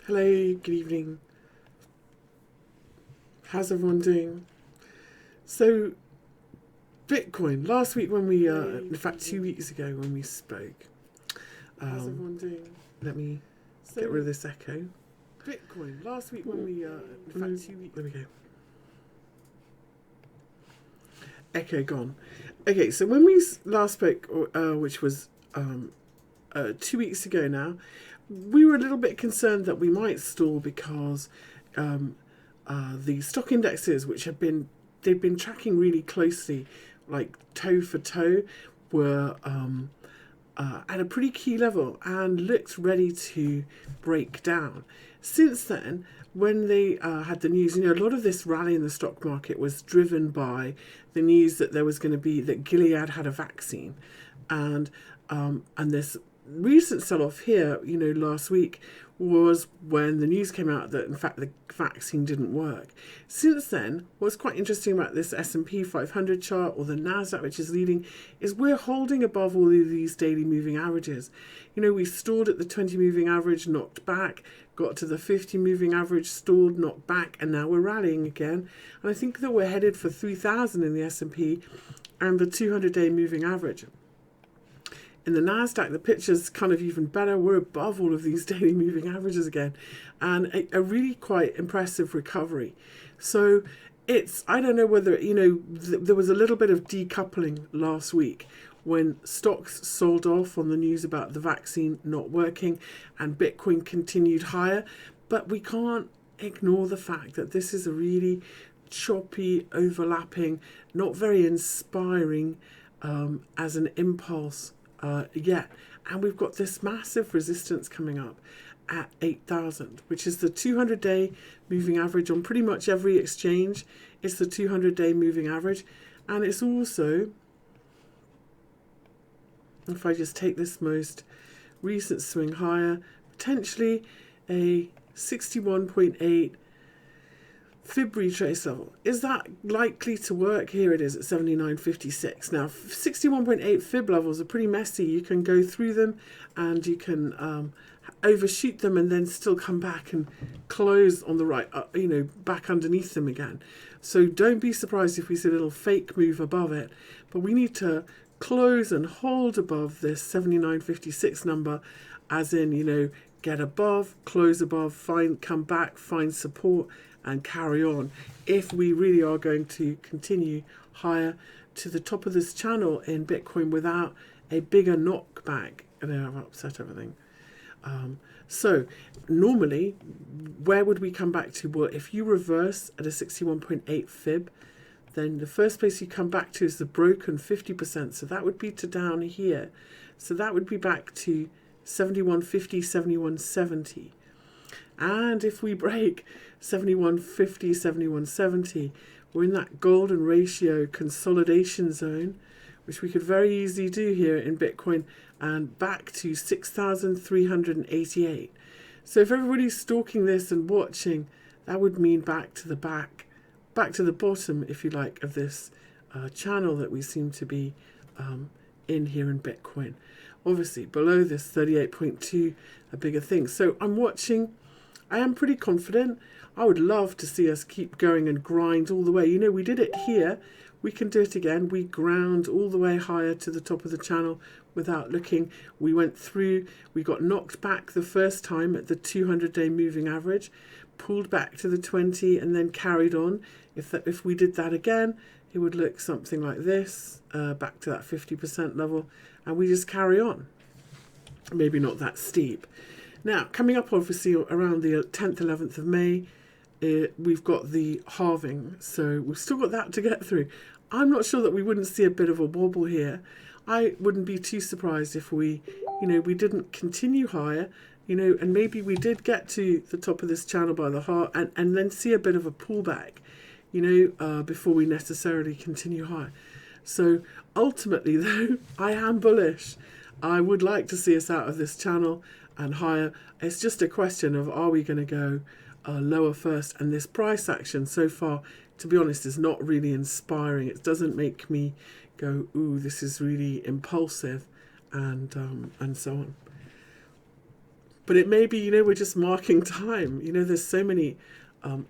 Hello, good evening. How's everyone doing? So, Bitcoin, last week when we, in fact 2 weeks ago when we spoke, how's everyone doing? Let me get rid of this echo. Bitcoin, last week when we, in fact 2 weeks, there we go. Echo gone. Okay, so when we last spoke, which was 2 weeks ago now, we were a little bit concerned that we might stall because the stock indexes, which they've been tracking really closely, like toe for toe, were at a pretty key level and looked ready to break down. Since then, when they had the news, a lot of this rally in the stock market was driven by the news that there was going to be, that Gilead had a vaccine, and this recent sell-off here, last week, was when the news came out that in fact the vaccine didn't work. Since then, what's quite interesting about this S&P 500 chart, or the NASDAQ, which is leading, is we're holding above all of these daily moving averages. We stalled at the 20 moving average, knocked back, got to the 50 moving average, stalled, knocked back, and now we're rallying again. And I think that we're headed for 3,000 in the S&P and the 200-day moving average. In the NASDAQ, the picture's kind of even better. We're above all of these daily moving averages again, and a really quite impressive recovery. So I don't know whether, there was a little bit of decoupling last week when stocks sold off on the news about the vaccine not working and Bitcoin continued higher. But we can't ignore the fact that this is a really choppy, overlapping, not very inspiring as an impulse yet. And we've got this massive resistance coming up at 8,000, which is the 200-day moving average on pretty much every exchange. It's the 200-day moving average. And it's also, if I just take this most recent swing higher, potentially a 61.8 fib retrace level. Is that likely to work? Here it is at 79.56. Now, 61.8 fib levels are pretty messy. You can go through them and you can overshoot them and then still come back and close on the right, back underneath them again. So don't be surprised if we see a little fake move above it. But we need to close and hold above this 79.56 number, as in, get above, close above, come back, find support, and carry on if we really are going to continue higher to the top of this channel in Bitcoin without a bigger knockback. And then I've upset everything. So normally, where would we come back to? Well, if you reverse at a 61.8 fib, then the first place you come back to is the broken 50%. So that would be to down here. So that would be back to 71.50, 71.70. And if we break 71.50, 71.70, we're in that golden ratio consolidation zone, which we could very easily do here in Bitcoin, and back to 6,388. So if everybody's stalking this and watching, that would mean back to the bottom, if you like, of this channel that we seem to be in here in Bitcoin. Obviously, below this 38.2, a bigger thing. So I'm watching. I am pretty confident. I would love to see us keep going and grind all the way. We did it here. We can do it again. We ground all the way higher to the top of the channel without looking. We went through. We got knocked back the first time at the 200-day moving average, pulled back to the 20, and then carried on. If we did that again, it would look something like this, back to that 50% level, and we just carry on. Maybe not that steep. Now, coming up obviously around the 10th, 11th of May, we've got the halving. So we've still got that to get through. I'm not sure that we wouldn't see a bit of a wobble here. I wouldn't be too surprised if we didn't continue higher, and maybe we did get to the top of this channel by the heart and then see a bit of a pullback, before we necessarily continue higher. So ultimately, though, I am bullish. I would like to see us out of this channel and higher. It's just a question of, are we going to go lower first? And this price action so far, to be honest, is not really inspiring. It doesn't make me go, ooh, this is really impulsive, and so on. But it may be, you know, we're just marking time. You know, there's so many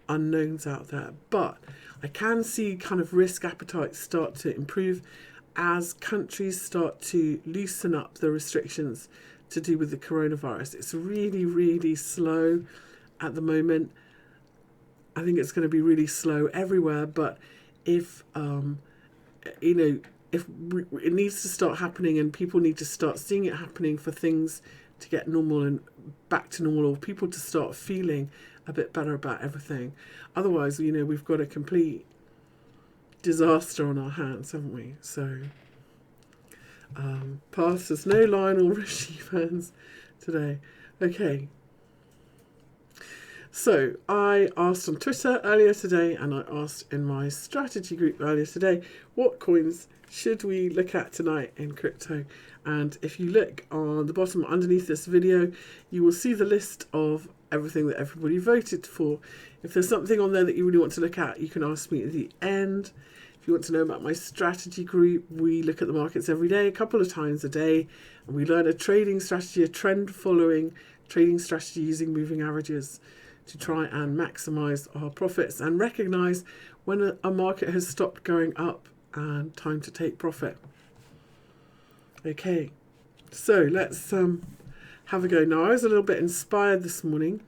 unknowns out there. But I can see kind of risk appetite start to improve as countries start to loosen up the restrictions to do with the coronavirus. It's really, really slow at the moment. I think it's going to be really slow everywhere. But if, you know, if it needs to start happening and people need to start seeing it happening for things to get normal and back to normal, or people to start feeling a bit better about everything. Otherwise, you know, we've got a complete disaster on our hands, haven't we? So, pass, there's no Lionel Richie fans today. Okay. So, I asked on Twitter earlier today, and I asked in my strategy group earlier today, what coins should we look at tonight in crypto? And if you look on the bottom underneath this video, you will see the list of everything that everybody voted for. If there's something on there that you really want to look at, you can ask me at the end. If you want to know about my strategy group, we look at the markets every day, a couple of times a day, and we learn a trading strategy, a trend following trading strategy using moving averages to try and maximize our profits and recognize when a market has stopped going up and time to take profit. Okay, so let's have a go. Now, I was a little bit inspired this morning.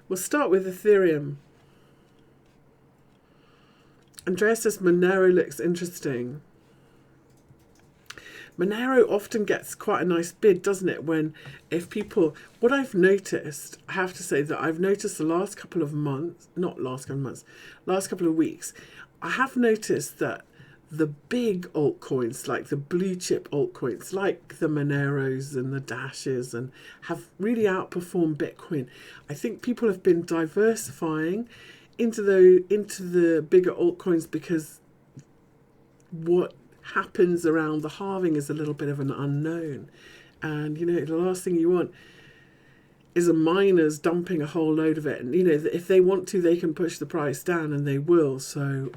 We'll start with Ethereum. Andrea says Monero looks interesting. Monero often gets quite a nice bid, doesn't it? If people, what I've noticed, I have to say that I've noticed the last couple of months, last couple of weeks, I have noticed that the big altcoins, like the blue chip altcoins, like the Moneros and the Dashes, and have really outperformed Bitcoin. I think people have been diversifying into the bigger altcoins because what happens around the halving is a little bit of an unknown. And, you know, the last thing you want is a miners dumping a whole load of it. And, you know, if they want to, they can push the price down, and they will. So,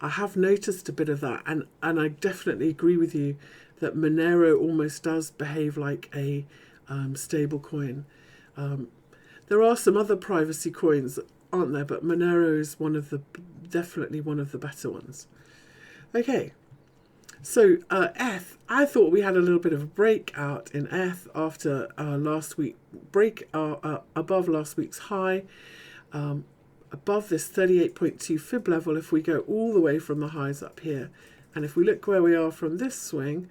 I have noticed a bit of that, and I definitely agree with you that Monero almost does behave like a stable coin. There are some other privacy coins, aren't there? But Monero is definitely one of the better ones. Okay, so ETH, I thought we had a little bit of a breakout in ETH after last week above last week's high. Above this 38.2 fib level, if we go all the way from the highs up here, and if we look where we are from this swing,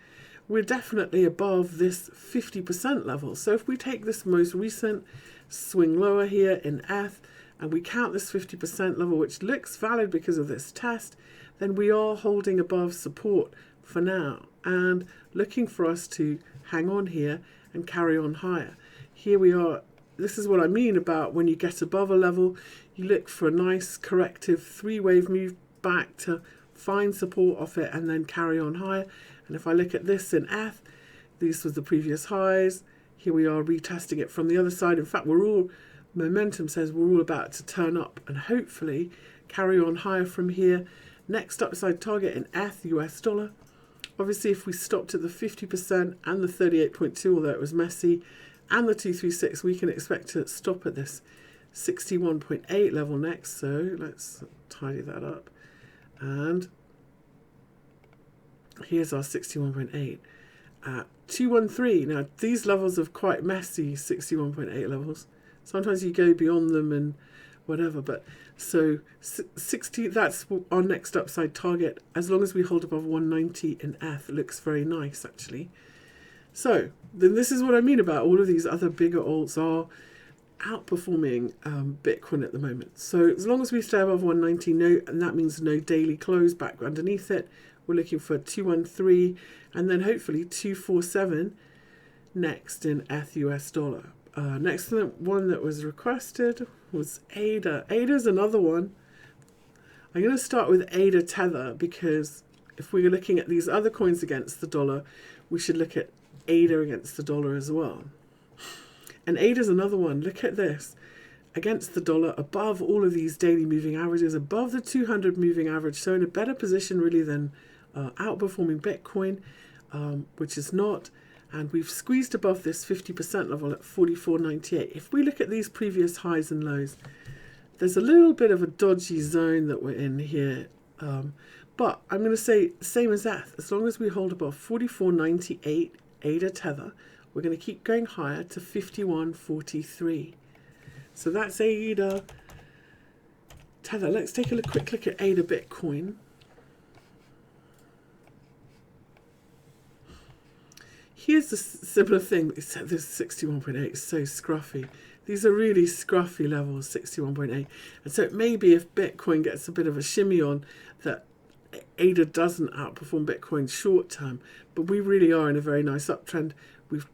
we're definitely above this 50% level. So if we take this most recent swing lower here in ETH, and we count this 50% level, which looks valid because of this test, then we are holding above support for now, and looking for us to hang on here and carry on higher. Here we are. This is what I mean about when you get above a level, you look for a nice corrective three-wave move back to find support off it and then carry on higher. And if I look at this in ETH, these were the previous highs. Here we are retesting it from the other side. In fact, momentum says we're all about to turn up and hopefully carry on higher from here. Next upside target in ETH, US dollar. Obviously, if we stopped at the 50% and the 38.2, although it was messy, and the 236, we can expect to stop at this 61.8 level next. So let's tidy that up. And here's our 61.8 at 213. Now, these levels are quite messy, 61.8 levels. Sometimes you go beyond them and whatever. But so 60, that's our next upside target. As long as we hold above 190 in ETH, it looks very nice, actually. So then this is what I mean about all of these other bigger alts are outperforming Bitcoin at the moment. So as long as we stay above 190, and that means no daily close back underneath it, we're looking for 213 and then hopefully 247 next in ETH US dollar. Next one that was requested was ADA. ADA is another one. I'm going to start with ADA Tether because if we're looking at these other coins against the dollar, we should look at ADA against the dollar as well. And ADA is another one. Look at this. Against the dollar, above all of these daily moving averages, above the 200 moving average, so in a better position really than outperforming Bitcoin, which is not. And we've squeezed above this 50% level at 44.98. If we look at these previous highs and lows, there's a little bit of a dodgy zone that we're in here. But I'm going to say same as ETH. As long as we hold above 44.98 ADA tether, we're going to keep going higher to 51.43. So that's ADA tether. Let's take a quick look at ADA Bitcoin. Here's a similar thing. This 61.8 is so scruffy. These are really scruffy levels, 61.8. And so it may be if Bitcoin gets a bit of a shimmy on that ADA doesn't outperform Bitcoin short term, but we really are in a very nice uptrend.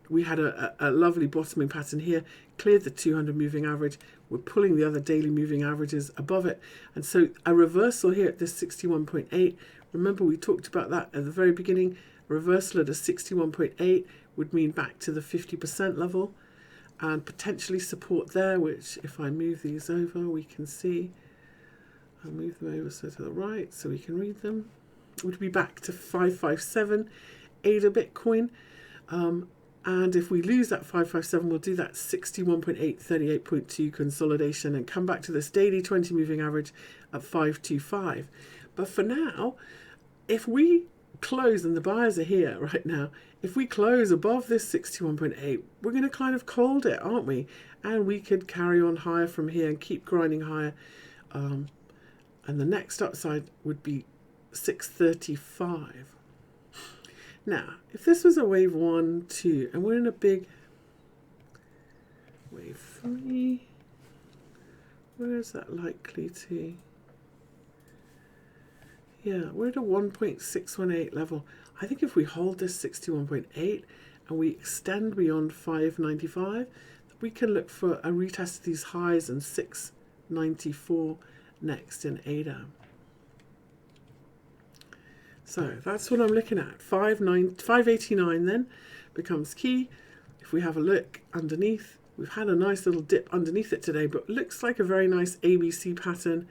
We had a lovely bottoming pattern here, cleared the 200 moving average. We're pulling the other daily moving averages above it. And so a reversal here at this 61.8. Remember, we talked about that at the very beginning. A reversal at a 61.8 would mean back to the 50% level and potentially support there, which if I move these over, we can see. I'll move them over so to the right so we can read them. It would be back to 557 ADA Bitcoin. And if we lose that 557, we'll do that 61.8, 38.2 consolidation and come back to this daily 20 moving average at 525. But for now, if we close, and the buyers are here right now, if we close above this 61.8, we're going to kind of cold it, aren't we? And we could carry on higher from here and keep grinding higher. And the next upside would be 635. Now, if this was a wave 1, 2, and we're in a big wave 3, where is that likely to? Yeah, we're at a 1.618 level. I think if we hold this 61.8 and we extend beyond 595, we can look for a retest of these highs and 694 next in ADA. So that's what I'm looking at. 589 then becomes key. If we have a look underneath, we've had a nice little dip underneath it today, but looks like a very nice ABC pattern.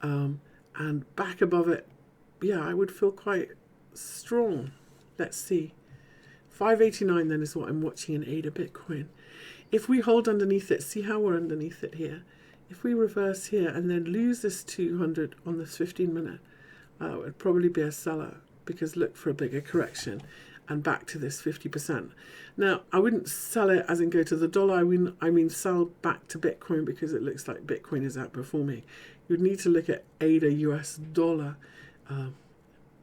And back above it, yeah, I would feel quite strong. Let's see. 589 then is what I'm watching in ADA Bitcoin. If we hold underneath it, see how we're underneath it here. If we reverse here and then lose this 200 on this 15 minute, it would probably be a seller because look for a bigger correction and back to this 50%. Now, I wouldn't sell it as in go to the dollar. I mean sell back to Bitcoin because it looks like Bitcoin is outperforming. You'd need to look at ADA US dollar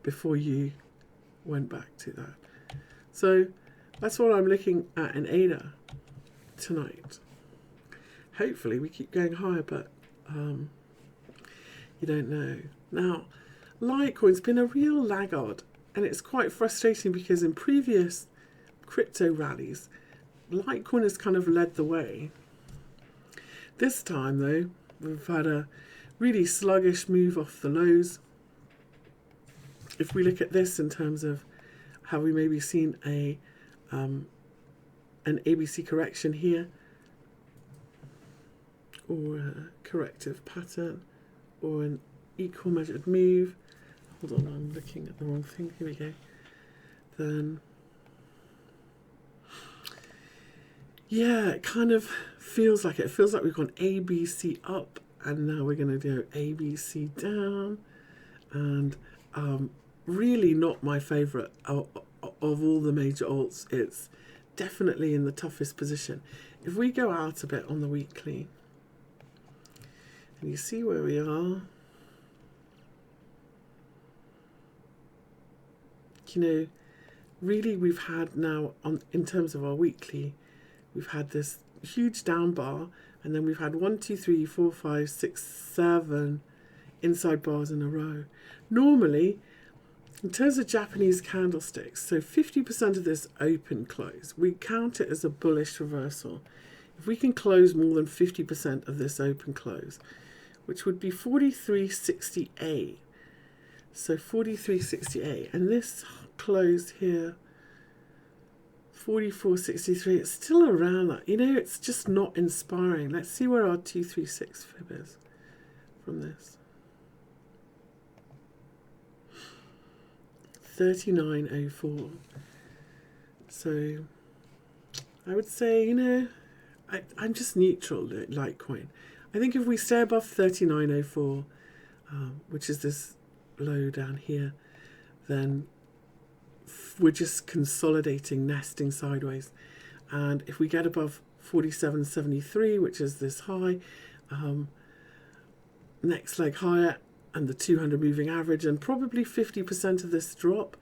before you went back to that. So that's what I'm looking at in ADA tonight. Hopefully we keep going higher, but you don't know. Now, Litecoin's been a real laggard, and it's quite frustrating because in previous crypto rallies, Litecoin has kind of led the way. This time, though, we've had a really sluggish move off the lows. If we look at this in terms of have we maybe seen an ABC correction here, or a corrective pattern, or an equal measured move. Hold on, I'm looking at the wrong thing. Here we go. Then, yeah, it kind of feels like it. It feels like we've gone ABC up, and now we're going to do ABC down. And really not my favourite of all the major alts. It's definitely in the toughest position. If we go out a bit on the weekly, and you see where we are, you know, really we've had now, in terms of our weekly, we've had this huge down bar, and then we've had 1, 2, 3, 4, 5, 6, 7 inside bars in a row. Normally, in terms of Japanese candlesticks, so 50% of this open close, we count it as a bullish reversal. If we can close more than 50% of this open close, which would be 43.68. So 43.68, and this close here, 44.63, it's still around that. You know, it's just not inspiring. Let's see where our 236 fib is from this. 39.04. So I would say, you know, I'm just neutral Litecoin. I think if we stay above 39.04, which is this low down here, then we're just consolidating, nesting sideways. And if we get above 47.73, which is this high, next leg higher, and the 200 moving average, and probably 50% of this drop,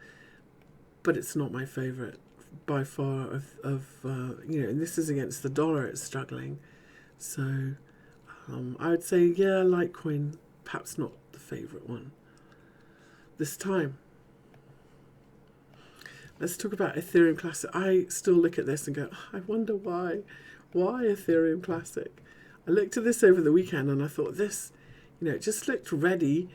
but it's not my favorite by far of you know, and this is against the dollar, it's struggling. So I would say, yeah, Litecoin, perhaps not the favorite one this time. Let's talk about Ethereum Classic. I still look at this and go, I wonder why Ethereum Classic? I looked at this over the weekend and I thought this, you know, it just looked ready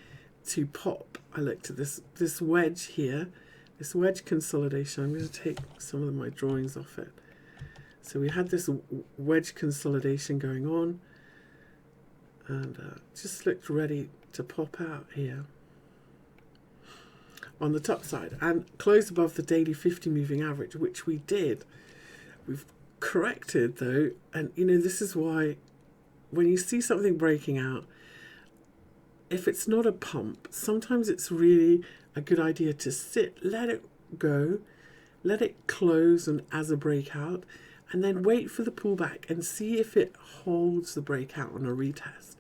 to pop. I looked at this wedge here, this wedge consolidation. I'm going to take some of my drawings off it. So we had this wedge consolidation going on, and just looked ready to pop out here on the top side and closed above the daily 50 moving average, which we did. We've corrected though, and you know, this is why when you see something breaking out, if it's not a pump, sometimes it's really a good idea to sit, let it go, let it close and as a breakout, and then wait for the pullback and see if it holds the breakout on a retest.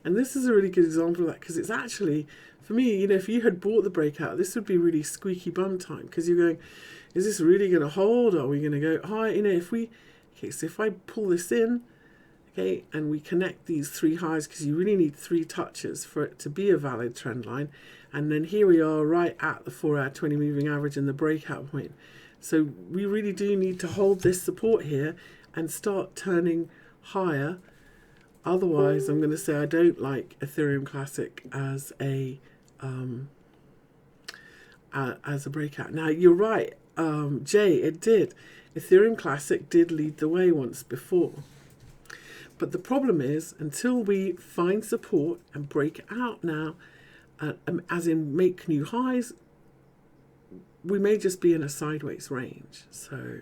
And this is a really good example of that, because it's actually, for me, you know, if you had bought the breakout, this would be really squeaky bum time, because you're going, is this really going to hold? Are we going to go high? You know, if we, okay, so if I pull this in, okay, and we connect these three highs, because you really need three touches for it to be a valid trend line. And then here we are right at the 4-hour 20 moving average and the breakout point. So we really do need to hold this support here and start turning higher. Otherwise, I'm going to say I don't like Ethereum Classic as a breakout. Now, you're right, Jay, it did. Ethereum Classic did lead the way once before. But the problem is, until we find support and break out now, as in make new highs, we may just be in a sideways range. So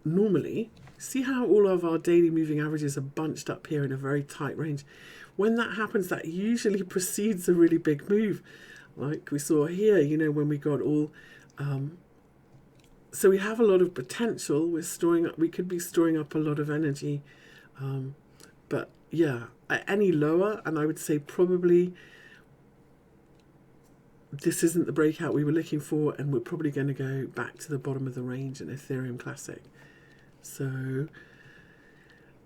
normally, see how all of our daily moving averages are bunched up here in a very tight range. When that happens, that usually precedes a really big move, like we saw here, you know, when we got all... so we have a lot of potential. We're storing up, we could be storing up a lot of energy. But yeah, any lower, and I would say probably this isn't the breakout we were looking for, and we're probably going to go back to the bottom of the range in Ethereum Classic. So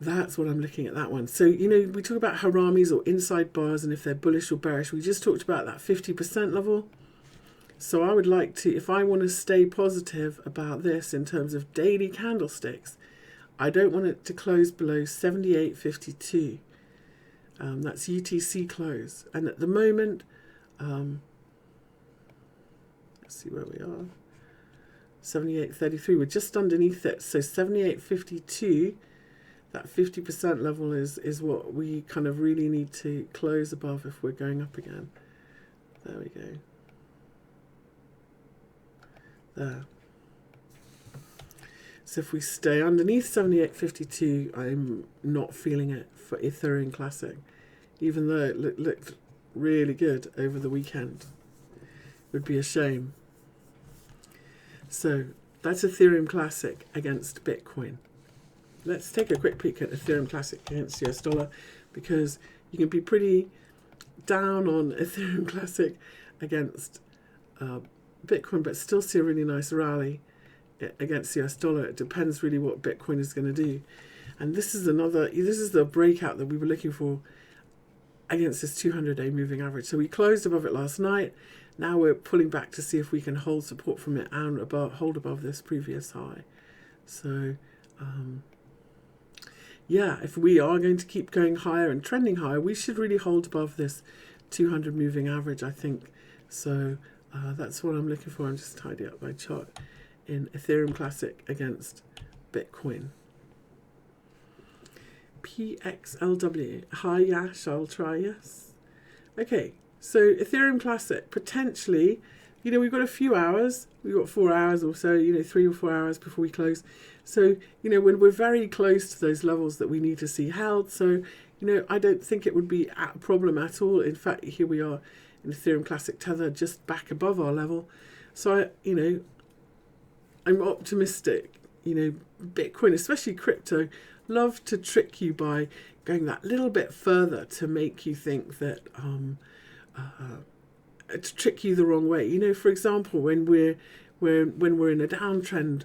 that's what I'm looking at that one. So, you know, we talk about haramis or inside bars and if they're bullish or bearish. We just talked about that 50% level. So I would like to, if I want to stay positive about this in terms of daily candlesticks, I don't want it to close below 78.52. That's UTC close. And at the moment, let's see where we are. 78.33, we're just underneath it. So 78.52, that 50% level is what we kind of really need to close above if we're going up again. There we go. There. So if we stay underneath 78.52, I'm not feeling it for Ethereum Classic, even though it looked really good over the weekend. It would be a shame. So that's Ethereum Classic against Bitcoin. Let's take a quick peek at Ethereum Classic against US dollar, because you can be pretty down on Ethereum Classic against Bitcoin, but still see a really nice rally against the US dollar. It depends really what Bitcoin is going to do. And this is the breakout that we were looking for against this 200-day moving average. So we closed above it last night. Now we're pulling back to see if we can hold support from it and hold above this previous high. So yeah, if we are going to keep going higher and trending higher, we should really hold above this 200 moving average, I think. So that's what I'm looking for. I'm just tidying up my chart in Ethereum Classic against Bitcoin. PXLW. Hi, Yash. I'll try, yes. Okay, so Ethereum Classic, potentially you know, we've got a few hours. We've got 4 hours or so, you know, 3 or 4 hours before we close. So, you know, when we're very close to those levels that we need to see held. So, you know, I don't think it would be a problem at all. In fact, here we are in Ethereum Classic Tether, just back above our level. So, you know, I'm optimistic. You know, Bitcoin, especially crypto, love to trick you by going that little bit further to make you think that, to trick you the wrong way. You know, for example, when we're in a downtrend,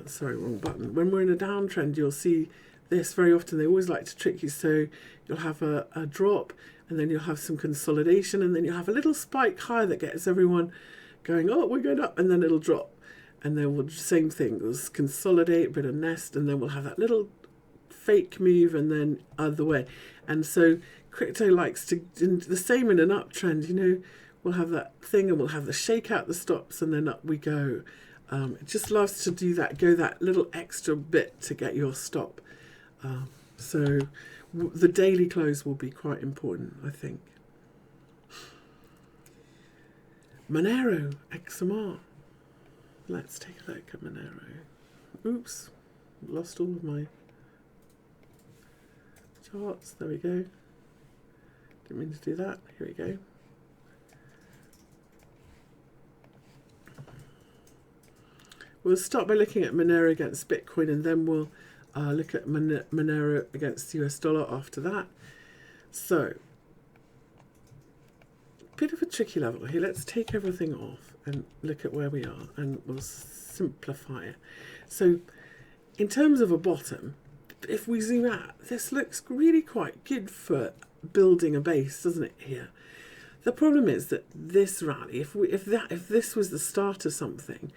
sorry, wrong button. When we're in a downtrend, you'll see this very often. They always like to trick you. So you'll have a drop, and then you'll have some consolidation, and then you'll have a little spike high that gets everyone going, oh, we're going up, and then it'll drop. And then we'll, same thing, we'll consolidate, a bit of nest, and then we'll have that little fake move, and then other way. And so crypto likes to do the same in an uptrend. You know, we'll have that thing, and we'll have the shake out the stops, and then up we go. It just loves to do that, go that little extra bit to get your stop. So the daily close will be quite important, I think. Monero, XMR. Let's take a look at Monero. Oops, lost all of my charts. There we go. Didn't mean to do that. Here we go. We'll start by looking at Monero against Bitcoin, and then we'll look at Monero against the US dollar after that. So, bit of a tricky level here. Let's take everything off and look at where we are, and we'll simplify it. So, in terms of a bottom, if we zoom out, this looks really quite good for building a base, doesn't it, here? The problem is that this rally, if this was the start of something,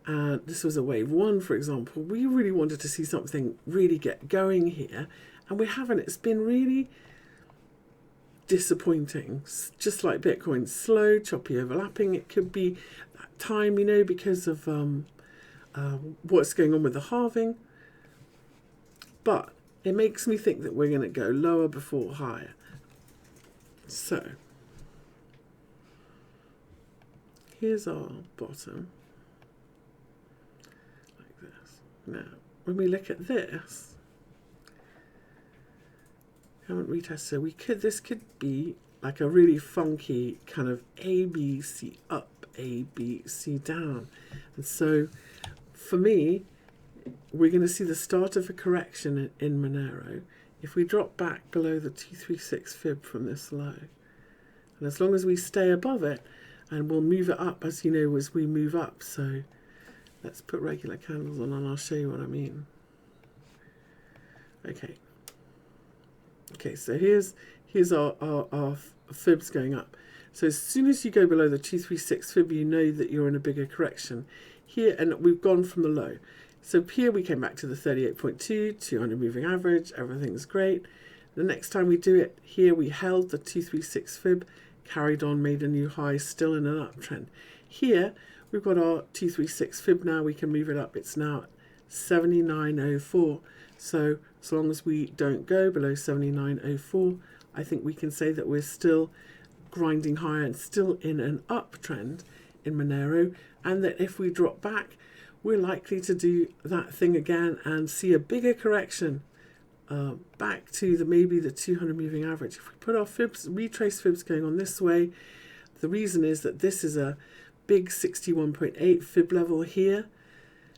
and this was a wave 1, for example, we really wanted to see something really get going here, and we haven't. It's been really disappointing, just like Bitcoin, slow, choppy overlapping. It could be that time, you know, because of what's going on with the halving, but it makes me think that we're going to go lower before higher. So here's our bottom, like this. Now when we look at this, haven't retested, so this could be like a really funky kind of ABC up, ABC down. And so for me, we're going to see the start of a correction in Monero if we drop back below the 236 fib from this low. And as long as we stay above it, and we'll move it up, as you know, as we move up. So let's put regular candles on, and I'll show you what I mean. Okay, so here's our fibs going up. So as soon as you go below the 236 fib, you know that you're in a bigger correction here, and we've gone from the low. So here we came back to the 38.2, 200 moving average, everything's great. The next time we do it, here we held the 236 fib, carried on, made a new high, still in an uptrend. Here we've got our 236 fib now, we can move it up, it's now at 79.04. So as long as we don't go below 79.04, I think we can say that we're still grinding higher and still in an uptrend in Monero, and that if we drop back, we're likely to do that thing again and see a bigger correction back to maybe the 200 moving average. If we put our fibs, retrace fibs going on this way, the reason is that this is a big 61.8 fib level here.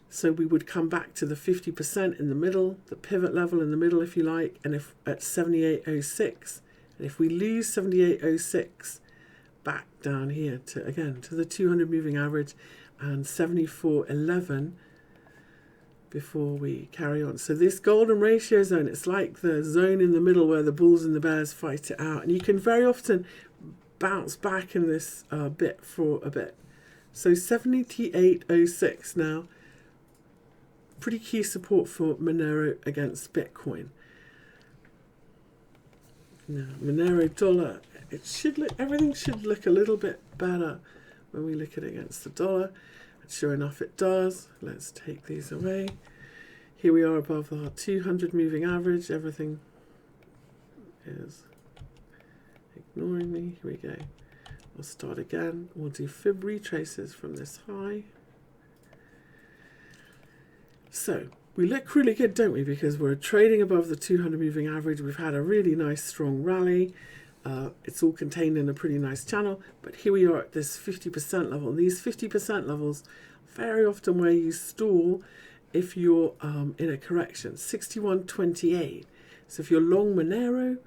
So we would come back to the 50% in the middle, the pivot level in the middle, if you like, and if at 78.06, and if we lose 78.06 back down here to, again, to the 200 moving average and 74.11 before we carry on. So this golden ratio zone, it's like the zone in the middle where the bulls and the bears fight it out, and you can very often bounce back in this bit for a bit. So 78.06 now. Pretty key support for Monero against Bitcoin. Now, Monero dollar, it should look, everything should look a little bit better when we look at it against the dollar. And sure enough, it does. Let's take these away. Here we are above our 200 moving average. Everything is ignoring me. Here we go. We'll start again. We'll do fib retraces from this high. So we look really good, don't we? Because we're trading above the 200 moving average. We've had a really nice strong rally. It's all contained in a pretty nice channel. But here we are at this 50% level. And these 50% levels very often where you stall if you're in a correction. 61.28. So if you're long Monero,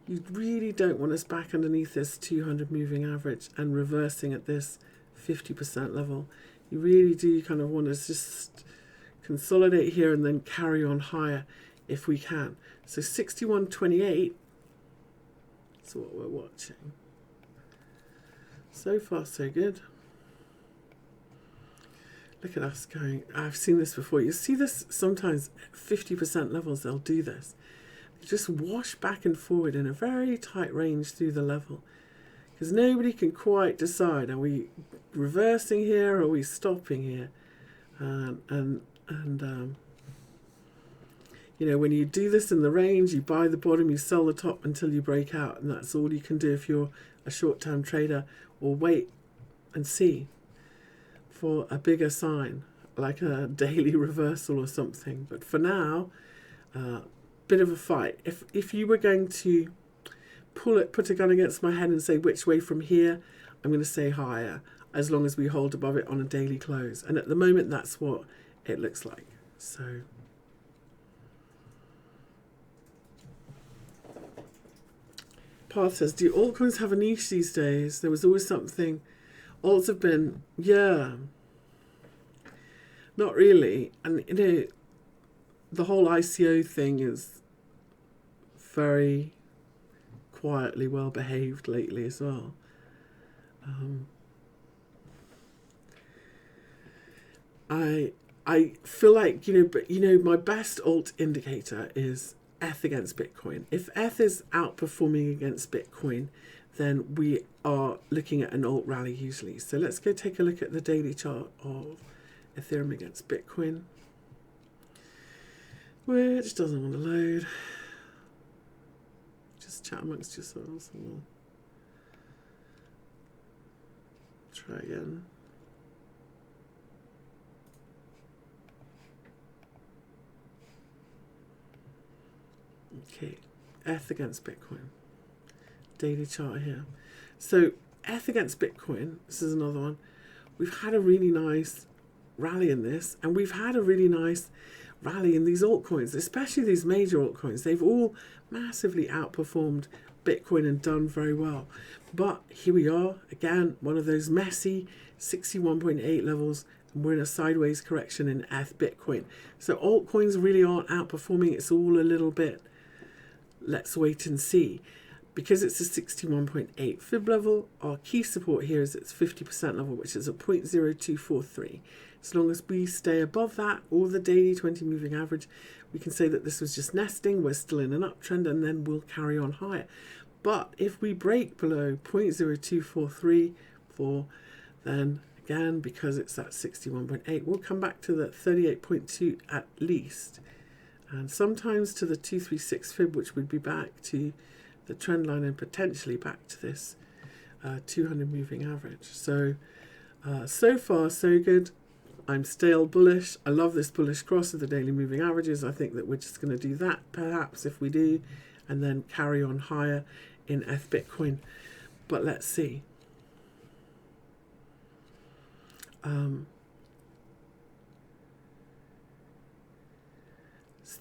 you really don't want us back underneath this 200 moving average and reversing at this 50% level. You really do kind of want to just consolidate here and then carry on higher if we can. So 61.28 is what we're watching. So far, so good. Look at us going. I've seen this before. You see this sometimes at 50% levels, they'll do this. They just wash back and forward in a very tight range through the level. Because nobody can quite decide, are we reversing here or are we stopping here? You know, when you do this in the range, you buy the bottom, you sell the top until you break out. And that's all you can do if you're a short-term trader, or wait and see for a bigger sign, like a daily reversal or something. But for now, bit of a fight. If you were going to put a gun against my head and say which way from here, I'm going to say higher, as long as we hold above it on a daily close. And at the moment, that's what it looks like. So Path says, do altcoins have a niche these days? There was always something. Alts have been, yeah, not really. And you know, the whole ICO thing is very quietly well behaved lately as well. I feel like, my best alt indicator is ETH against Bitcoin. If ETH is outperforming against Bitcoin, then we are looking at an alt rally usually. So let's go take a look at the daily chart of Ethereum against Bitcoin, which doesn't want to load. Just chat amongst yourselves and we'll try again. Okay, ETH against Bitcoin. Daily chart here. So ETH against Bitcoin, this is another one. We've had a really nice rally in this, and we've had a really nice rally in these altcoins, especially these major altcoins. They've all massively outperformed Bitcoin and done very well. But here we are, again, one of those messy 61.8 levels, and we're in a sideways correction in ETH Bitcoin. So altcoins really aren't outperforming. It's all a little bit, let's wait and see. Because it's a 61.8 fib level, our key support here is its 50% level, which is a 0.0243. As long as we stay above that, or the daily 20 moving average, we can say that this was just nesting, we're still in an uptrend, and then we'll carry on higher. But if we break below 0.0243, then again, because it's at 61.8, we'll come back to the 38.2 at least. And sometimes to the 236 fib, which would be back to the trend line and potentially back to this 200 moving average. So, so far so good. I'm still bullish. I love this bullish cross of the daily moving averages. I think that we're just going to do that perhaps if we do, and then carry on higher in ETH Bitcoin. But let's see.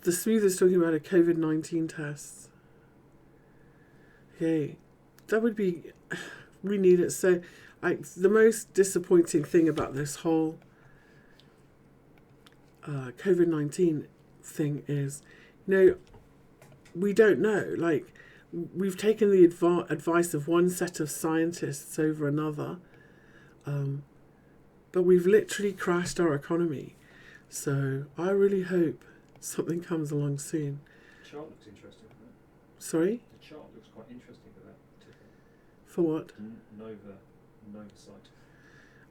The Smooth is talking about a COVID-19 test. Okay, that would be, we need it. So, like, the most disappointing thing about this whole COVID-19 thing is, we don't know. Like, we've taken the advice of one set of scientists over another, but we've literally crashed our economy. So I really hope something comes along soon. The chart looks interesting, doesn't it? Sorry? The chart looks quite interesting for that. For what? Nova site.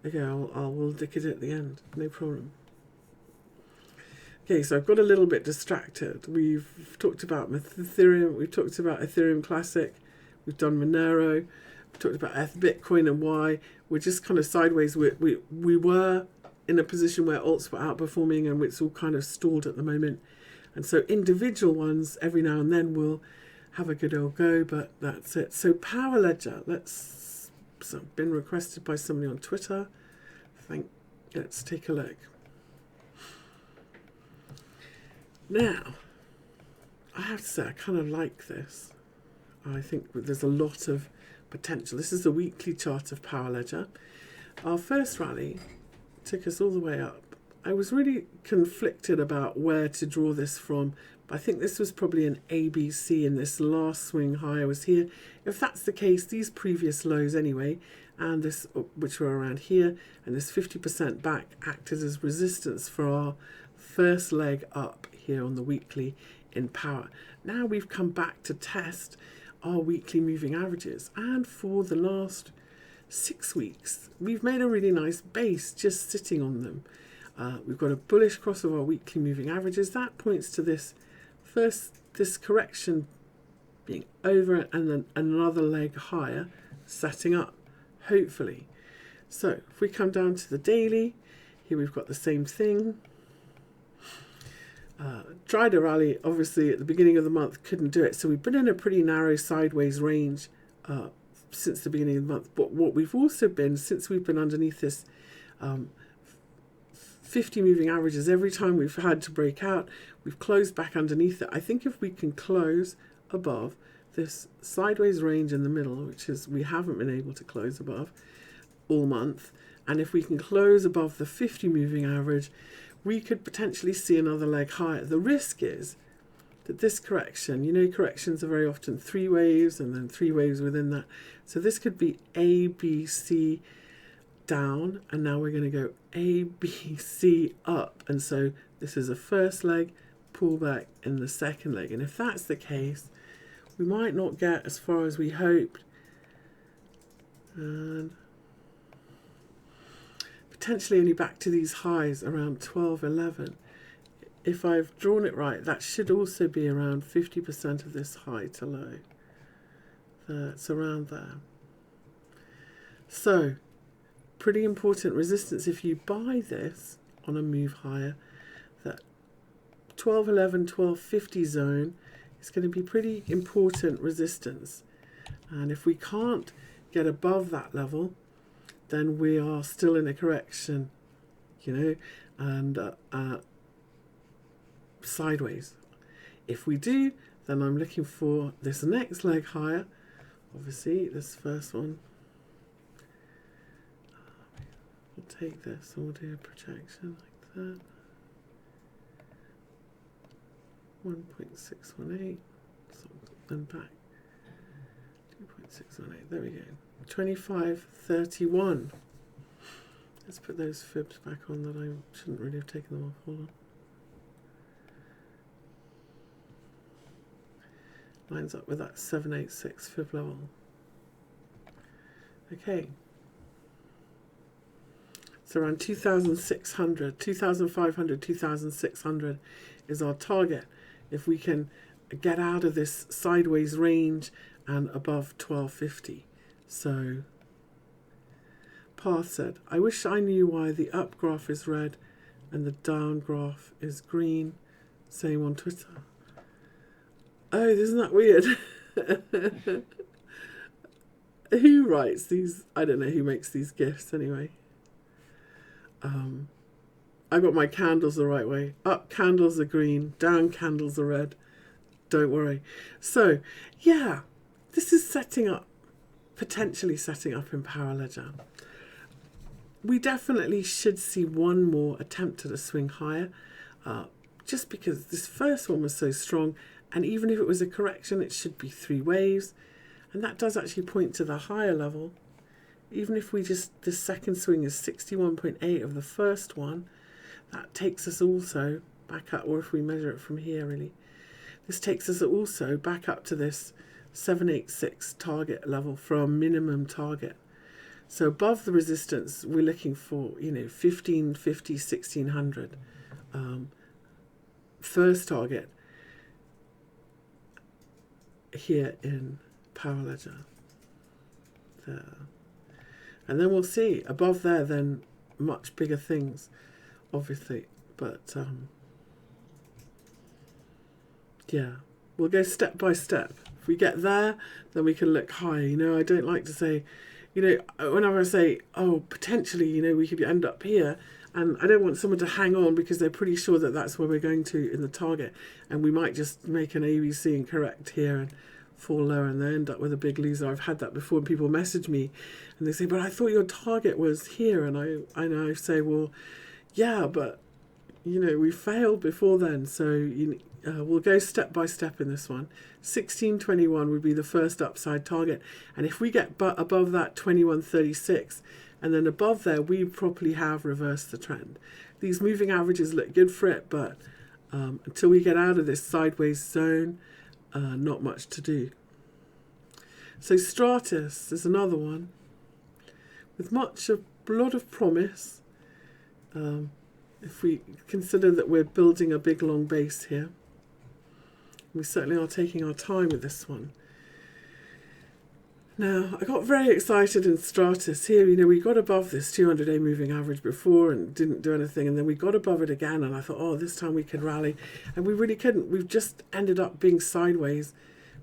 Okay, we'll dick it at the end. No problem. Okay, so I've got a little bit distracted. We've talked about Ethereum. We've talked about Ethereum Classic. We've done Monero. talked about Bitcoin and why we're just kind of sideways. We were in a position where alts were outperforming and it's all kind of stalled at the moment. And so individual ones every now and then will have a good old go, but that's it. So Power Ledger, been requested by somebody on Twitter. Let's take a look. Now, I have to say I kind of like this. I think there's a lot of potential. This is the weekly chart of Power Ledger. Our first rally took us all the way up. I was really conflicted about where to draw this from. I think this was probably an ABC in this last swing high was here. If that's the case, these previous lows anyway, and this, which were around here, and this 50% back acted as resistance for our first leg up here on the weekly in power. Now we've come back to test our weekly moving averages, and for the last 6 weeks, we've made a really nice base just sitting on them. We've got a bullish cross of our weekly moving averages. That points to this correction being over and then another leg higher setting up, hopefully. So if we come down to the daily, here we've got the same thing. Tried a rally, obviously at the beginning of the month, couldn't do it. So we've been in a pretty narrow sideways range since the beginning of the month. But what we've also been, since we've been underneath this 50 moving averages, every time we've had to break out, we've closed back underneath it. I think if we can close above this sideways range in the middle, which is we haven't been able to close above all month, and if we can close above the 50 moving average, we could potentially see another leg higher. The risk is that this correction, corrections are very often 3 waves and then 3 waves within that. So this could be A, B, C down, and now we're going to go A, B, C up. And so this is a first leg, pullback in the second leg. And if that's the case, we might not get as far as we hoped. And potentially only back to these highs around 12.11. If I've drawn it right, that should also be around 50% of this high to low. It's around there. So, pretty important resistance if you buy this on a move higher. That 12.11, 12.50 zone is going to be pretty important resistance. And if we can't get above that level, then we are still in a correction, and sideways. If we do, then I'm looking for this next leg higher. Obviously, this first one. We'll take this and we'll do a projection like that. 1.618. Then back. 2.618. There we go. 25.31. Let's put those fibs back on that I shouldn't really have taken them off. Hold on. Lines up with that 786 fib level. Okay. So around 2,600, 2,500, 2,600 is our target. If we can get out of this sideways range and above 1250. So, Path said, I wish I knew why the up graph is red and the down graph is green. Same on Twitter. Oh, isn't that weird? Who writes these? I don't know who makes these GIFs anyway. I got my candles the right way. Up candles are green, down candles are red. Don't worry. So, yeah, this is setting up, potentially setting up in Power Ledger. We definitely should see one more attempt at a swing higher, just because this first one was so strong, and even if it was a correction, it should be 3 waves, and that does actually point to the higher level. Even if we this second swing is 61.8 of the first one, that takes us also back up, or if we measure it from here really, this takes us also back up to this 786 target level for our minimum target. So above the resistance, we're looking for, 1550, 1600. First target here in Power Ledger. there. And then we'll see. Above there, then much bigger things, obviously. But, yeah, we'll go step by step. If we get there, then we can look higher. You know, I don't like to say, you know, whenever I say, oh, potentially, you know, we could end up here. And I don't want someone to hang on because they're pretty sure that that's where we're going to in the target. And we might just make an ABC incorrect here and fall lower and then end up with a big loser. I've had that before, and people message me and they say, but I thought your target was here. And I say, well, yeah, but, you know, we failed before then. So we'll go step by step in this one. 1621 would be the first upside target. And if we get above that 2136, and then above there, we probably have reversed the trend. These moving averages look good for it, but until we get out of this sideways zone, not much to do. So Stratis is another one with a lot of promise. If we consider that we're building a big long base here, we certainly are taking our time with this one. Now, I got very excited in Stratis here. You know, we got above this 200-day moving average before and didn't do anything. And then we got above it again. And I thought, oh, this time we could rally. And we really couldn't. We've just ended up being sideways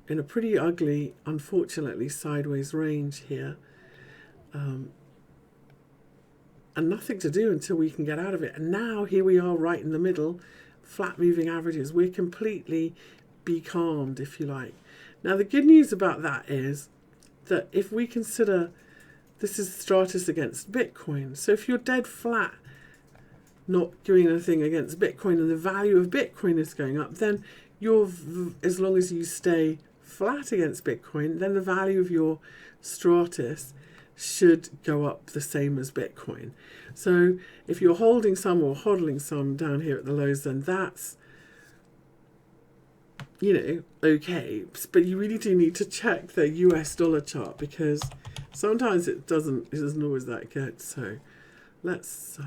in a pretty ugly, unfortunately, sideways range here. And nothing to do until we can get out of it. And now here we are right in the middle, flat moving averages. We're completely becalmed, if you like. Now, the good news about that is that if we consider this is Stratis against Bitcoin, so if you're dead flat, not doing anything against Bitcoin, and the value of Bitcoin is going up, then as long as you stay flat against Bitcoin, then the value of your Stratis should go up the same as Bitcoin. So if you're holding some or hodling some down here at the lows, then that's, you know, okay. But you really do need to check the US dollar chart, because sometimes it isn't always that good. So let's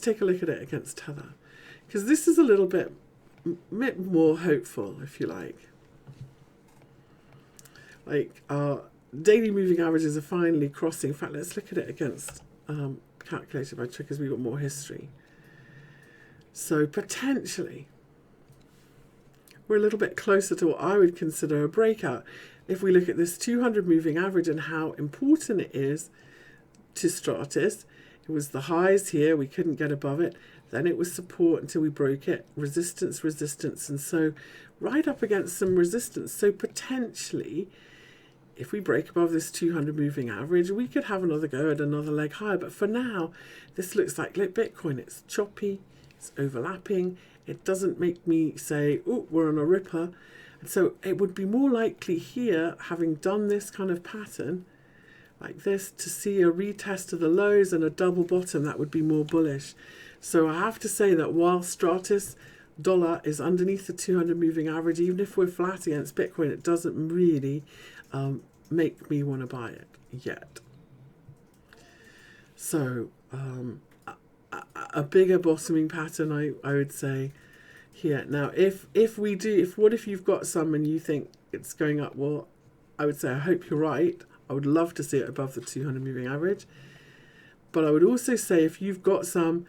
take a look at it against Tether, because this is a little bit more hopeful, if you like. Like our daily moving averages are finally crossing. In fact, let's look at it against calculated by Trick, because we've got more history. So potentially we're a little bit closer to what I would consider a breakout. If we look at this 200 moving average and how important it is to Stratis, it was the highs here, we couldn't get above it. Then it was support until we broke it, resistance, and so right up against some resistance. So potentially, if we break above this 200 moving average, we could have another go at another leg higher. But for now, this looks like Bitcoin. It's choppy, it's overlapping. It doesn't make me say, oh, we're on a ripper. And so it would be more likely here, having done this kind of pattern like this, to see a retest of the lows and a double bottom. That would be more bullish. So I have to say that while Stratis dollar is underneath the 200 moving average, even if we're flat against Bitcoin, it doesn't really make me want to buy it yet. So a bigger bottoming pattern, I would say here. Now, what if you've got some and you think it's going up? Well, I would say I hope you're right. I would love to see it above the 200 moving average. But I would also say if you've got some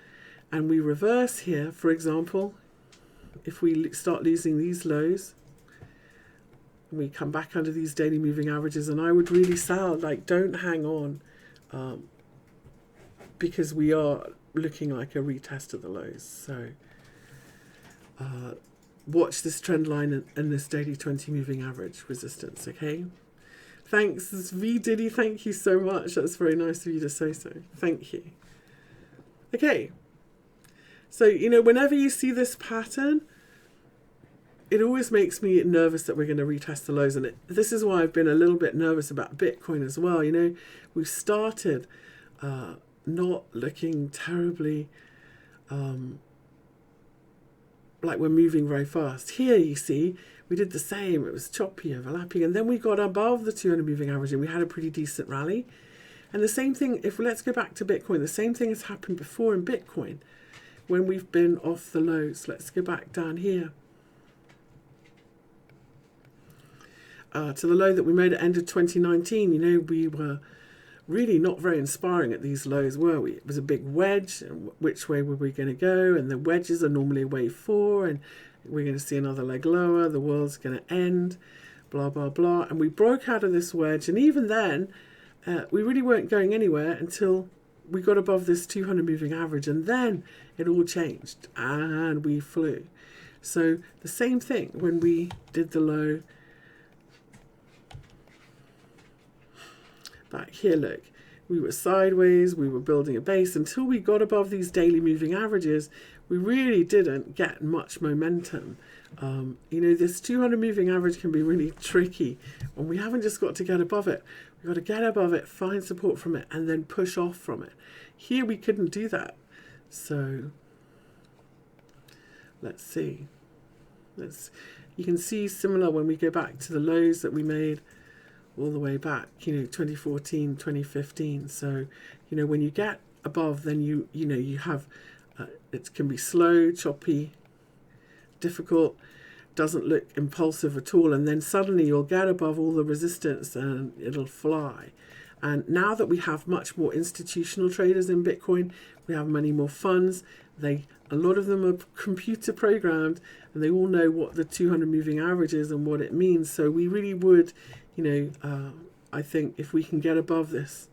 and we reverse here, for example, if we start losing these lows, and we come back under these daily moving averages, and I would really sell, like, don't hang on, because we are looking like a retest of the lows. So watch this trend line and this daily 20 moving average resistance, okay? Thanks, V Diddy, thank you so much. That's very nice of you to say so. Thank you. Okay. So, you know, whenever you see this pattern, it always makes me nervous that we're going to retest the lows. And this is why I've been a little bit nervous about Bitcoin as well. You know, we've started not looking terribly like we're moving very fast. Here, you see, we did the same. It was choppy, overlapping. And then we got above the 200 moving average and we had a pretty decent rally. And the same thing, let's go back to Bitcoin, the same thing has happened before in Bitcoin when we've been off the lows. Let's go back down here. to the low that we made at end of 2019, you know, we were really not very inspiring at these lows, were we? It was a big wedge, and which way were we going to go? And the wedges are normally wave 4, and we're going to see another leg lower, the world's going to end, blah, blah, blah. And we broke out of this wedge, and even then, we really weren't going anywhere until we got above this 200 moving average, and then it all changed, and we flew. So the same thing when we did the low back here, look, we were sideways, we were building a base until we got above these daily moving averages. We really didn't get much momentum. You know, this 200 moving average can be really tricky, and we haven't just got to get above it. We've got to get above it, find support from it, and then push off from it. Here we couldn't do that. So let's see. You can see similar when we go back to the lows that we made all the way back, you know, 2014, 2015. So, you know, when you get above, then you know, you have, it can be slow, choppy, difficult, doesn't look impulsive at all. And then suddenly you'll get above all the resistance and it'll fly. And now that we have much more institutional traders in Bitcoin, we have many more funds. A lot of them are computer programmed, and they all know what the 200 moving average is and what it means. So we really would, you know, I think if we can get above this,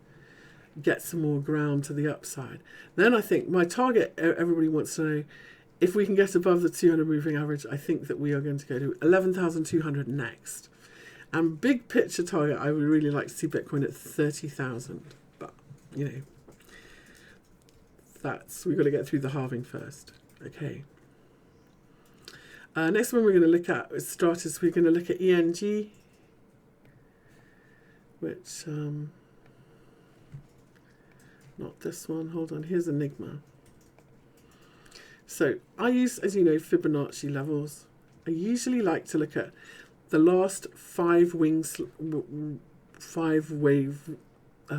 get some more ground to the upside, then I think my target, everybody wants to know, if we can get above the 200 moving average, I think that we are going to go to 11,200 next. And big picture target, I would really like to see Bitcoin at 30,000. But, you know, we've got to get through the halving first. Okay. Next one we're going to look at is Stratis. We're going to look at ENG, which, not this one. Hold on. Here's Enigma. So I use, as you know, Fibonacci levels. I usually like to look at the last 5 wave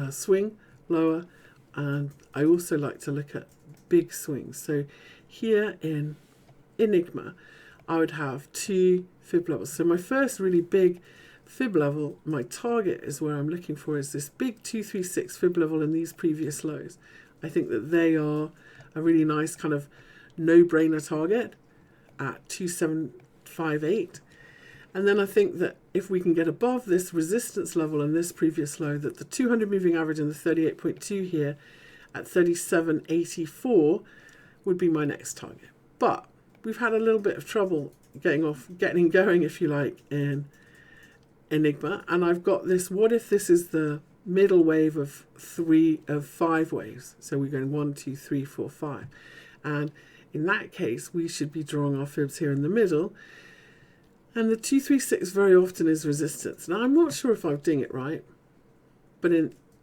swing lower, and I also like to look at big swings. So here in Enigma, I would have 2 fib levels. So my first really big fib level, my target is where I'm looking for, is this big 236 fib level in these previous lows. I think that they are a really nice kind of no-brainer target at 2758. And then I think that if we can get above this resistance level in this previous low, that the 200 moving average and the 38.2 here at 3784 would be my next target. But we've had a little bit of trouble getting going, if you like, in Enigma. And I've got this, what if this is the middle wave of 5 waves? So we're going 1, 2, 3, 4, 5. And in that case, we should be drawing our fibs here in the middle. And the 236 very often is resistance. Now, I'm not sure if I'm doing it right, but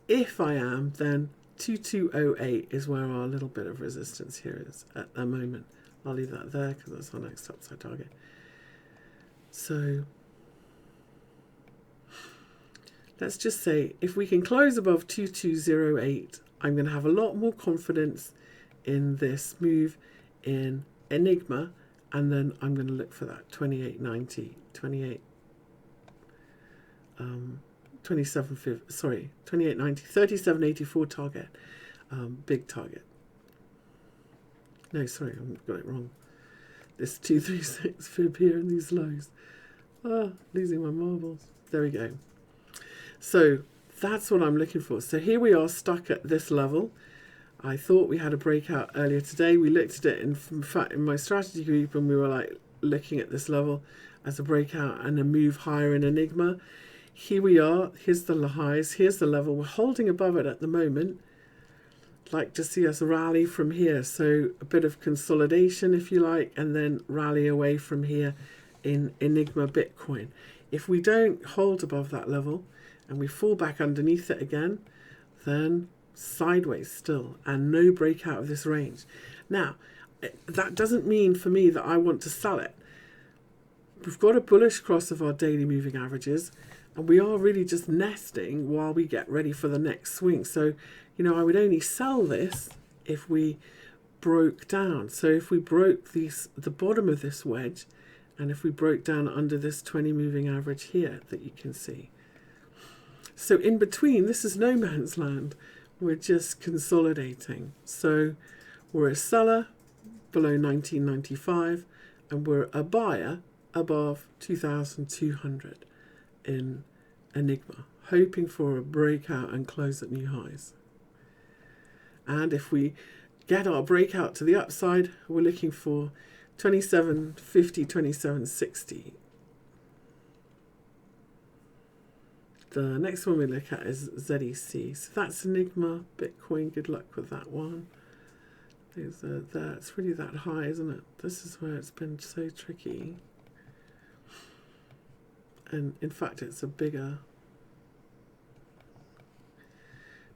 if I am, then 2208 is where our little bit of resistance here is at the moment. I'll leave that there because that's our next upside target. So let's just say if we can close above 2208, I'm going to have a lot more confidence in this move in Enigma. And then I'm going to look for that 2890, 2890, 3784 target, big target. No, sorry, I've got it wrong. This 236 fib here in these lows. Losing my marbles. There we go. So that's what I'm looking for. So here we are stuck at this level. I thought we had a breakout earlier today. We looked at it in fact in my strategy group, and we were like looking at this level as a breakout and a move higher in Enigma. Here we are. Here's the highs. Here's the level. We're holding above it at the moment. I'd like to see us rally from here. So a bit of consolidation, if you like, and then rally away from here in Enigma Bitcoin. If we don't hold above that level and we fall back underneath it again, then sideways still and no breakout of this range. Now, that doesn't mean for me that I want to sell it. We've got a bullish cross of our daily moving averages, and we are really just nesting while we get ready for the next swing. So, you know, I would only sell this if we broke down. So if we broke the bottom of this wedge And if we broke down under this 20 moving average here that you can see. So in between, this is no man's land. We're just consolidating. So we're a seller below 1995 and we're a buyer above 2,200 in Enigma, hoping for a breakout and close at new highs. And if we get our breakout to the upside, we're looking for 2750, 2760. The next one we look at is ZEC. So that's Enigma, Bitcoin. Good luck with that one. These are there. It's really that high, isn't it? This is where it's been so tricky. And in fact, it's a bigger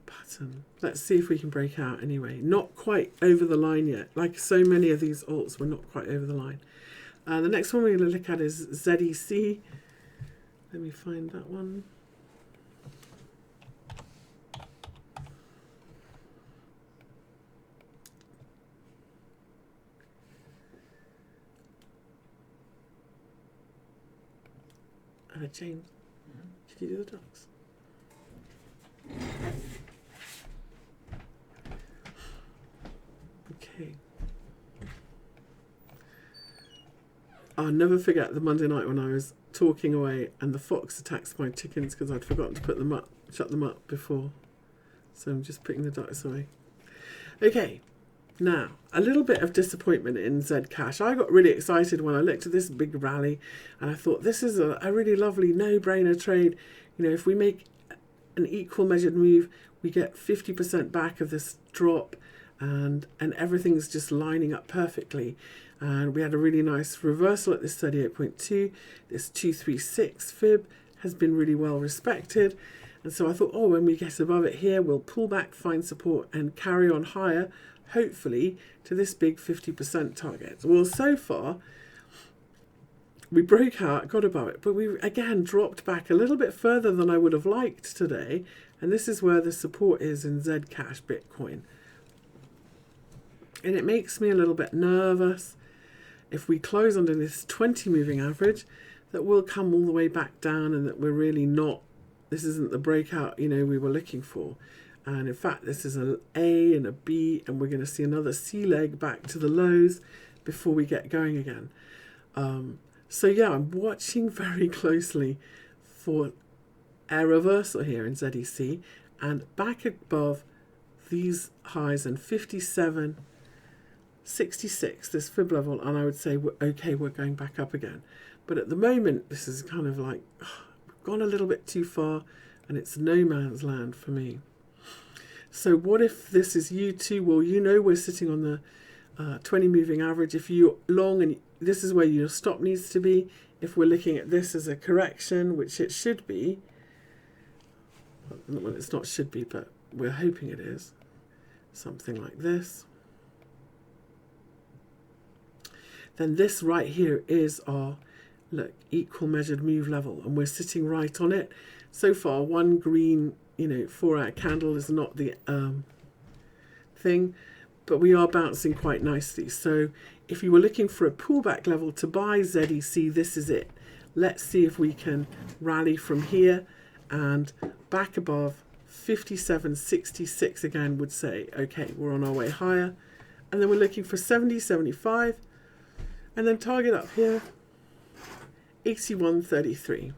pattern. Let's see if we can break out anyway. Not quite over the line yet. Like so many of these alts, we're not quite over the line. The next one we're going to look at is ZEC. Let me find that one. James, could you do the docs? Okay. I'll never forget the Monday night when I was talking away and the fox attacks my chickens because I'd forgotten to put them up, shut them up before. So I'm just putting the dice away. Okay. Now, a little bit of disappointment in Zcash. I got really excited when I looked at this big rally and I thought this is a really lovely no-brainer trade. You know, if we make an equal measured move, we get 50% back of this drop and everything's just lining up perfectly. And we had a really nice reversal at this 38.2. This 236 fib has been really well respected. And so I thought, oh, when we get above it here, we'll pull back, find support and carry on higher, hopefully to this big 50% target. Well, so far, we broke out, got above it, but we again dropped back a little bit further than I would have liked today. And this is where the support is in Zcash Bitcoin. And it makes me a little bit nervous if we close under this 20 moving average that we'll come all the way back down and that we're really not, this isn't the breakout, you know, we were looking for. And in fact, this is an A and a B, and we're going to see another C leg back to the lows before we get going again. So yeah, I'm watching very closely for a reversal here in ZEC and back above these highs in 57, 66, this fib level, and I would say, okay, we're going back up again. But at the moment, this is kind of like, we've gone a little bit too far, and it's no man's land for me. So what if this is you too? Well, you know we're sitting on the 20 moving average. If you're long, and this is where your stop needs to be, if we're looking at this as a correction, which it should be, well, it's not should be, but we're hoping it is, something like this. Then this right here is our, look, equal measured move level, and we're sitting right on it. So far, one green, 4-hour candle is not the thing, but we are bouncing quite nicely. So if you were looking for a pullback level to buy ZEC, this is it. Let's see if we can rally from here and back above 57.66 again would say, okay, we're on our way higher. And then we're looking for 70, 75, and then target up here, 81.33.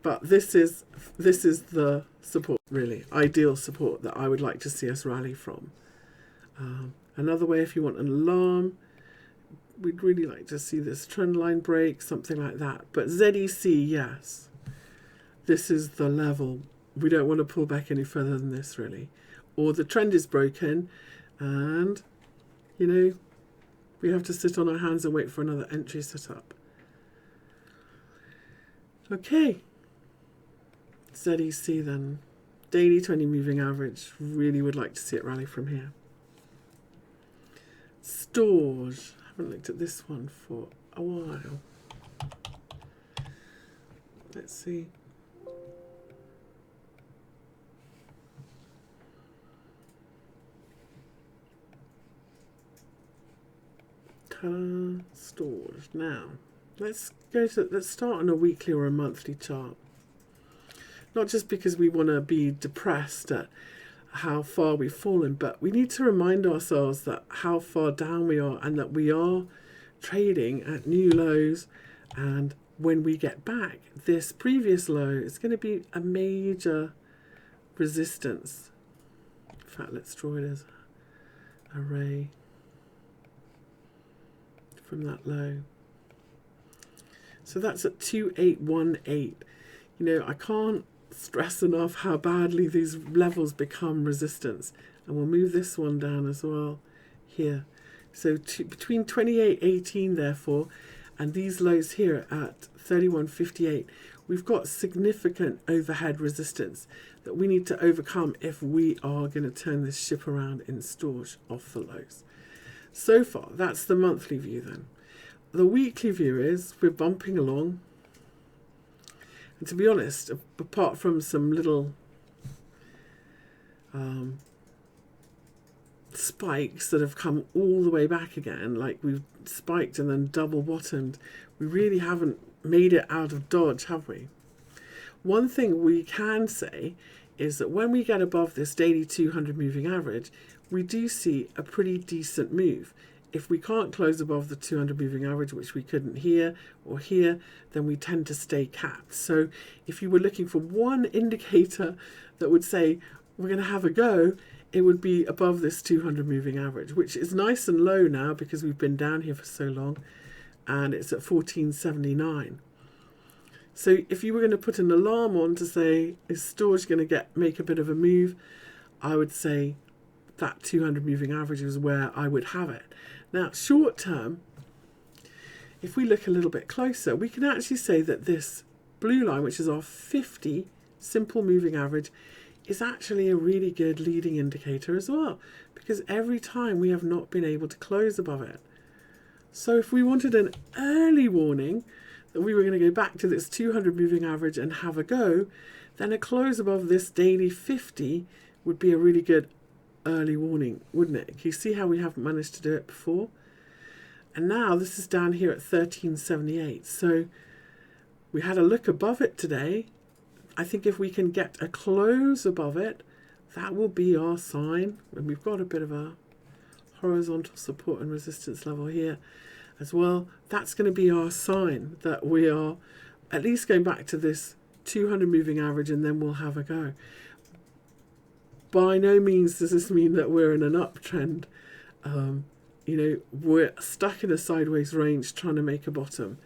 But this is the support, really, ideal support that I would like to see us rally from. Another way, if you want an alarm, we'd really like to see this trend line break, something like that. But ZEC, yes, this is the level. We don't want to pull back any further than this, really. Or the trend is broken, and, we have to sit on our hands and wait for another entry set up. Okay. ZEC then. Daily 20 moving average. Really would like to see it rally from here. STORJ. Haven't looked at this one for a while. Let's see. STORJ. Now, let's start on a weekly or a monthly chart. Not just because we want to be depressed at how far we've fallen, but we need to remind ourselves that how far down we are and that we are trading at new lows, and when we get back, this previous low is going to be a major resistance. In fact, let's draw it as a ray from that low. So that's at 2818. You know, I can't stress enough how badly these levels become resistance. And we'll move this one down as well here. So between 2818 therefore and these lows here at 3158, we've got significant overhead resistance that we need to overcome if we are going to turn this ship around in STORJ off the lows. So far, that's the monthly view then. The weekly view is we're bumping along. And to be honest, apart from some little spikes that have come all the way back again, like we've spiked and then double bottomed, we really haven't made it out of dodge, have we? One thing we can say is that when we get above this daily 200 moving average, we do see a pretty decent move. If we can't close above the 200 moving average, which we couldn't here or here, then we tend to stay capped. So if you were looking for one indicator that would say we're going to have a go, it would be above this 200 moving average, which is nice and low now because we've been down here for so long, and it's at 1479. So if you were going to put an alarm on to say, is STORJ going to make a bit of a move, I would say that 200 moving average is where I would have it. Now, short term, if we look a little bit closer, we can actually say that this blue line, which is our 50 simple moving average, is actually a really good leading indicator as well, because every time we have not been able to close above it. So if we wanted an early warning that we were going to go back to this 200 moving average and have a go, then a close above this daily 50 would be a really good early warning, wouldn't it? Can you see how we haven't managed to do it before? And now this is down here at 1378. So we had a look above it today. I think if we can get a close above it, that will be our sign. And we've got a bit of a horizontal support and resistance level here as well. That's going to be our sign that we are at least going back to this 200 moving average, and then we'll have a go. By no means does this mean that we're in an uptrend. You know, we're stuck in a sideways range trying to make a bottom.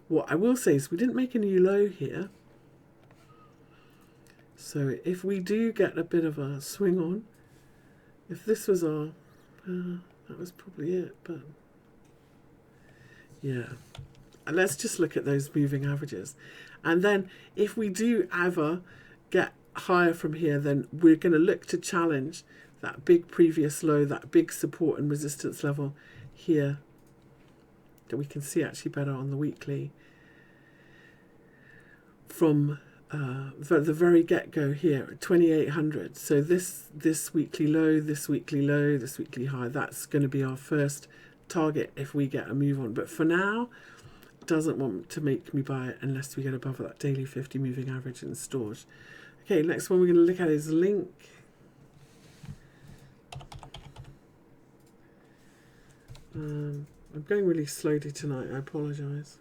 What I will say is we didn't make a new low here. So if we do get a bit of a swing on, if this was our, that was probably it, but yeah. And let's just look at those moving averages. And then if we do ever get higher from here, then we're going to look to challenge that big previous low, that big support and resistance level here that we can see actually better on the weekly from the very get-go here at 2800. So this weekly low, this weekly low, this weekly high, that's going to be our first target if we get a move on. But for now, it doesn't want to make me buy it unless we get above that daily 50 moving average in STORJ. Okay, next one we're going to look at is Link. I'm going really slowly tonight, I apologise.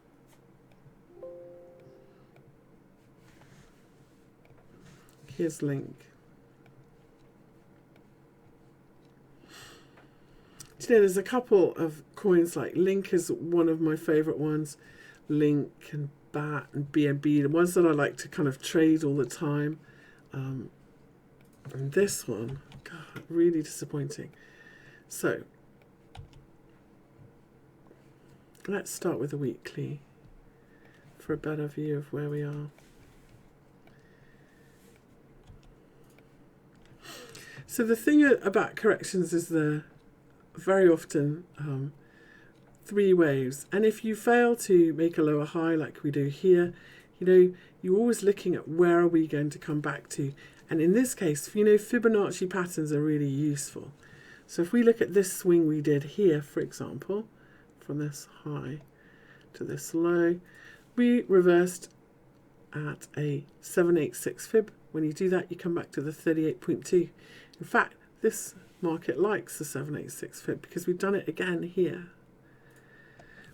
Here's Link. You know, there's a couple of coins like Link is one of my favourite ones. Link and BAT and BNB, the ones that I like to kind of trade all the time. And this one, God, really disappointing. So, let's start with the weekly for a better view of where we are. So the thing about corrections is they're very often three waves. And if you fail to make a lower high like we do here, you know, you're always looking at where are we going to come back to. And in this case, you know, Fibonacci patterns are really useful. So if we look at this swing we did here, for example, from this high to this low. We reversed at a 786 fib. When you do that, you come back to the 38.2. In fact, this market likes the 786 fib because we've done it again here.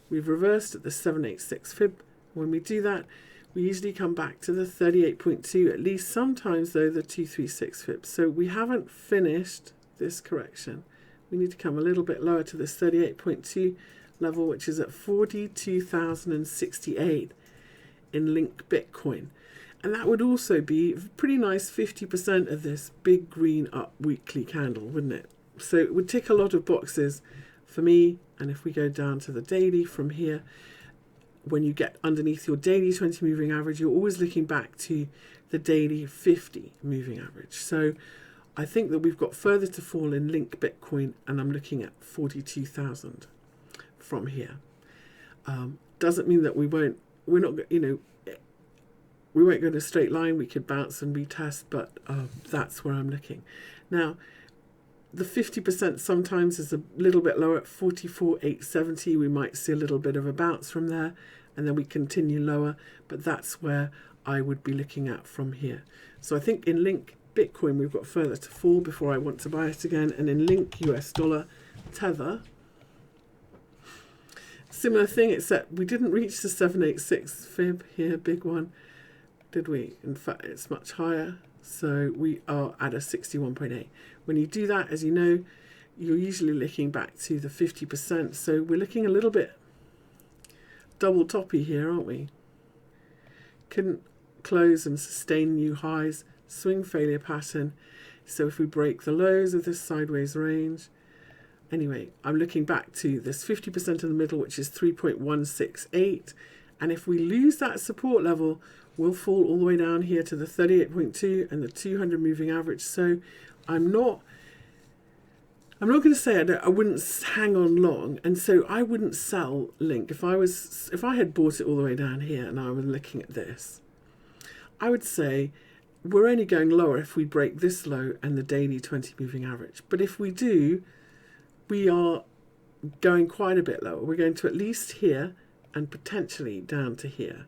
We've reversed at the 786 fib. When we do that, we usually come back to the 38.2, at least sometimes though the 236 fib. So we haven't finished this correction. We need to come a little bit lower to this 38.2 level, which is at 42,068 in Link Bitcoin. And that would also be a pretty nice 50% of this big green up weekly candle, wouldn't it? So it would tick a lot of boxes for me. And if we go down to the daily from here, when you get underneath your daily 20 moving average, you're always looking back to the daily 50 moving average. So I think that we've got further to fall in Link Bitcoin, and I'm looking at 42,000 from here. Doesn't mean that we won't go in a straight line. We could bounce and retest, but that's where I'm looking. Now, the 50% sometimes is a little bit lower at 44,870. We might see a little bit of a bounce from there, and then we continue lower, but that's where I would be looking at from here. So I think in Link Bitcoin, we've got further to fall before I want to buy it again. And in Link US dollar Tether, similar thing, except we didn't reach the 786 fib here, big one, did we? In fact, it's much higher. So we are at a 61.8. When you do that, as you know, you're usually looking back to the 50%. So we're looking a little bit double toppy here, aren't we? Couldn't close and sustain new highs. Swing failure pattern. So if we break the lows of this sideways range, anyway, I'm looking back to this 50% in the middle, which is 3.168. And if we lose that support level, we'll fall all the way down here to the 38.2 and the 200 moving average. So I'm not going to say I wouldn't hang on long, and so I wouldn't sell Link. If I had bought it all the way down here and I was looking at this, I would say we're only going lower if we break this low and the daily 20 moving average. But if we do, we are going quite a bit lower. We're going to at least here and potentially down to here.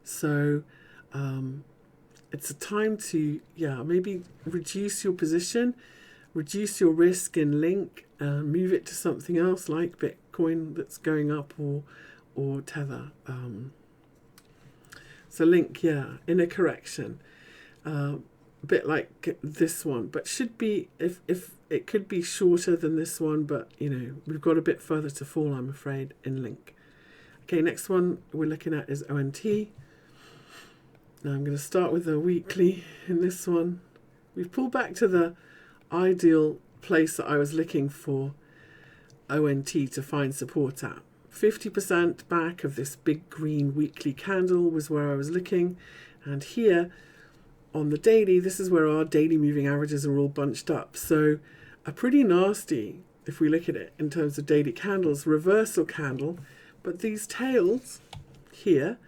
So it's a time to, maybe reduce your position, reduce your risk in Link, move it to something else like Bitcoin that's going up or Tether. So Link, in a correction, a bit like this one, but should be, if it could be shorter than this one, but we've got a bit further to fall, I'm afraid, in Link. Okay, next one we're looking at is ONT. Now I'm going to start with the weekly in this one. We've pulled back to the ideal place that I was looking for ONT to find support at. 50% back of this big green weekly candle was where I was looking. And here on the daily, this is where our daily moving averages are all bunched up. So a pretty nasty, if we look at it in terms of daily candles, reversal candle. But these tails here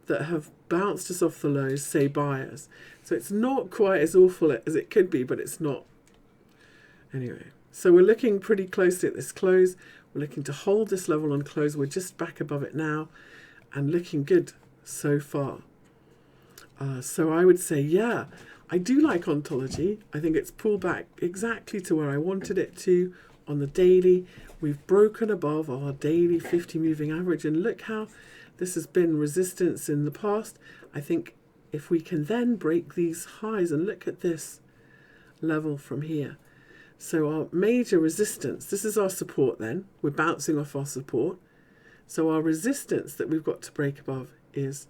that have bounced us off the lows say buyers. So it's not quite as awful as it could be, but it's not. Anyway, so we're looking pretty closely at this close. We're looking to hold this level on close. We're just back above it now and looking good so far. So I would say, I do like Ontology. I think it's pulled back exactly to where I wanted it to on the daily. We've broken above our daily 50 moving average, and look how this has been resistance in the past. I think if we can then break these highs, and look at this level from here. So our major resistance, this is our support then. We're bouncing off our support. So our resistance that we've got to break above is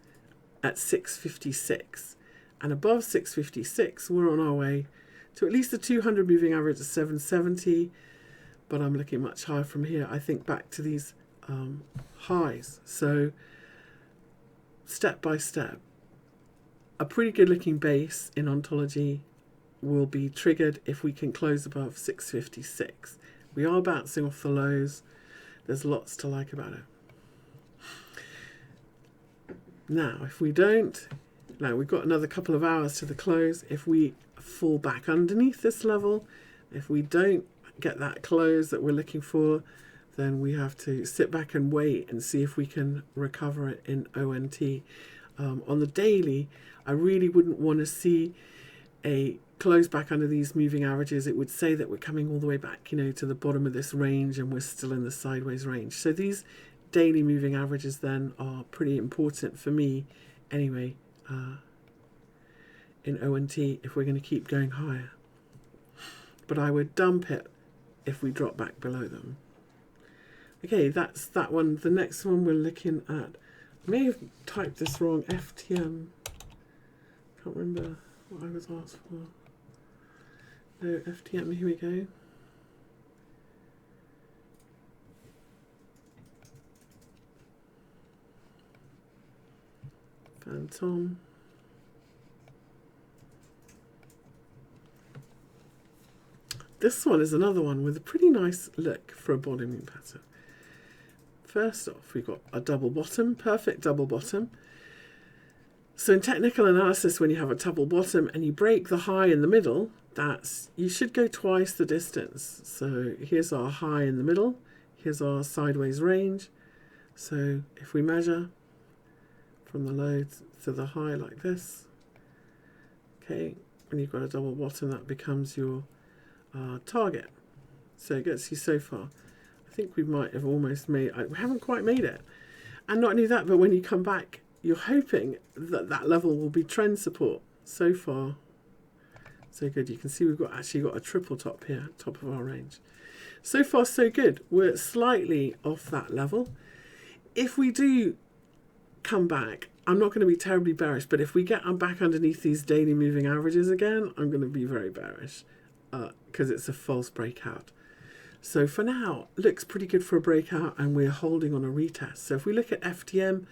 at 656. And above 656, we're on our way to at least the 200 moving average of 770. But I'm looking much higher from here, I think, back to these highs. So step by step, a pretty good looking base in Ontology will be triggered if we can close above 656. We are bouncing off the lows. There's lots to like about it. Now, if we don't, now we've got another couple of hours to the close. If we fall back underneath this level, if we don't get that close that we're looking for, then we have to sit back and wait and see if we can recover it in ONT. On the daily, I really wouldn't want to see a close back under these moving averages. It would say that we're coming all the way back, you know, to the bottom of this range and we're still in the sideways range. So these daily moving averages then are pretty important for me anyway in ONT if we're going to keep going higher. But I would dump it if we drop back below them. Okay, that's that one. The next one we're looking at, I may have typed this wrong, FTM. Can't remember what I was asked for. No, FTM, here we go. Fantom. This one is another one with a pretty nice look for a bottoming pattern. First off, we've got a double bottom, perfect double bottom. So in technical analysis, when you have a double bottom and you break the high in the middle, you should go twice the distance. So here's our high in the middle, here's our sideways range. So if we measure from the low to the high like this, okay, when you've got a double bottom, that becomes your target. So it gets you so far. I think we might have almost made, we haven't quite made it. And not only that, but when you come back, you're hoping that that level will be trend support. So far, so good. You can see we've actually got a triple top here, top of our range. So far, so good. We're slightly off that level. If we do come back, I'm not going to be terribly bearish, but if we get back underneath these daily moving averages again, I'm going to be very bearish because it's a false breakout. So for now, looks pretty good for a breakout, and we're holding on a retest. So if we look at FTM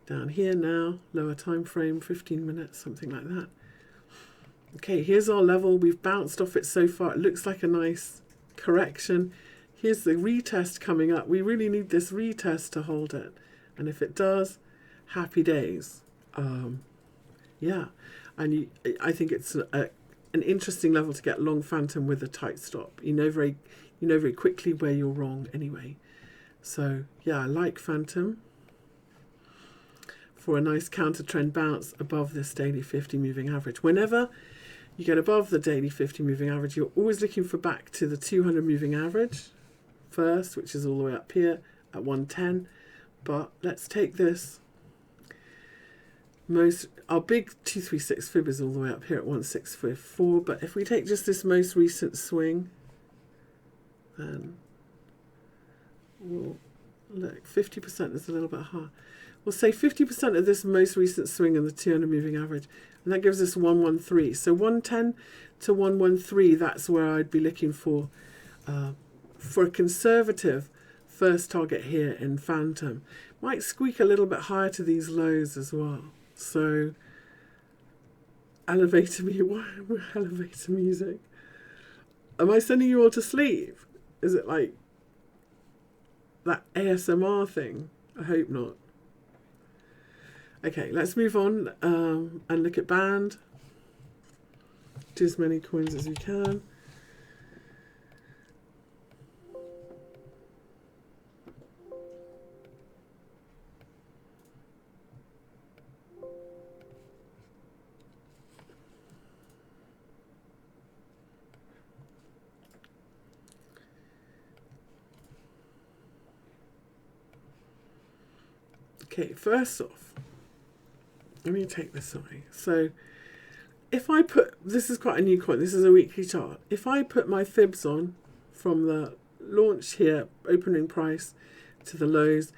down here now, lower time frame, 15 minutes, something like that. Okay, here's our level. We've bounced off it so far. It looks like a nice correction. Here's the retest coming up. We really need this retest to hold it. And if it does, happy days. Yeah, and I think it's an interesting level to get long Fantom with a tight stop. You know very quickly where you're wrong anyway. So yeah, I like Fantom for a nice counter trend bounce above this daily 50 moving average. Whenever you get above the daily 50 moving average, you're always looking for back to the 200 moving average first, which is all the way up here at 110. But let's take this. Our big 236 fib is all the way up here at 1654. But if we take just this most recent swing, then we'll look, 50% is a little bit high. We'll say 50% of this most recent swing in the 200 moving average, and that gives us 113. So 110 to 113, that's where I'd be looking for a conservative first target here in Fantom. Might squeak a little bit higher to these lows as well. So elevator music. Am I sending you all to sleep? Is it like that ASMR thing? I hope not. Okay, let's move on and look at Band. Do as many coins as you can. Okay, first off, let me take this away. So if I put, this is quite a new coin, this is a weekly chart. If I put my fibs on from the launch here, opening price to the lows,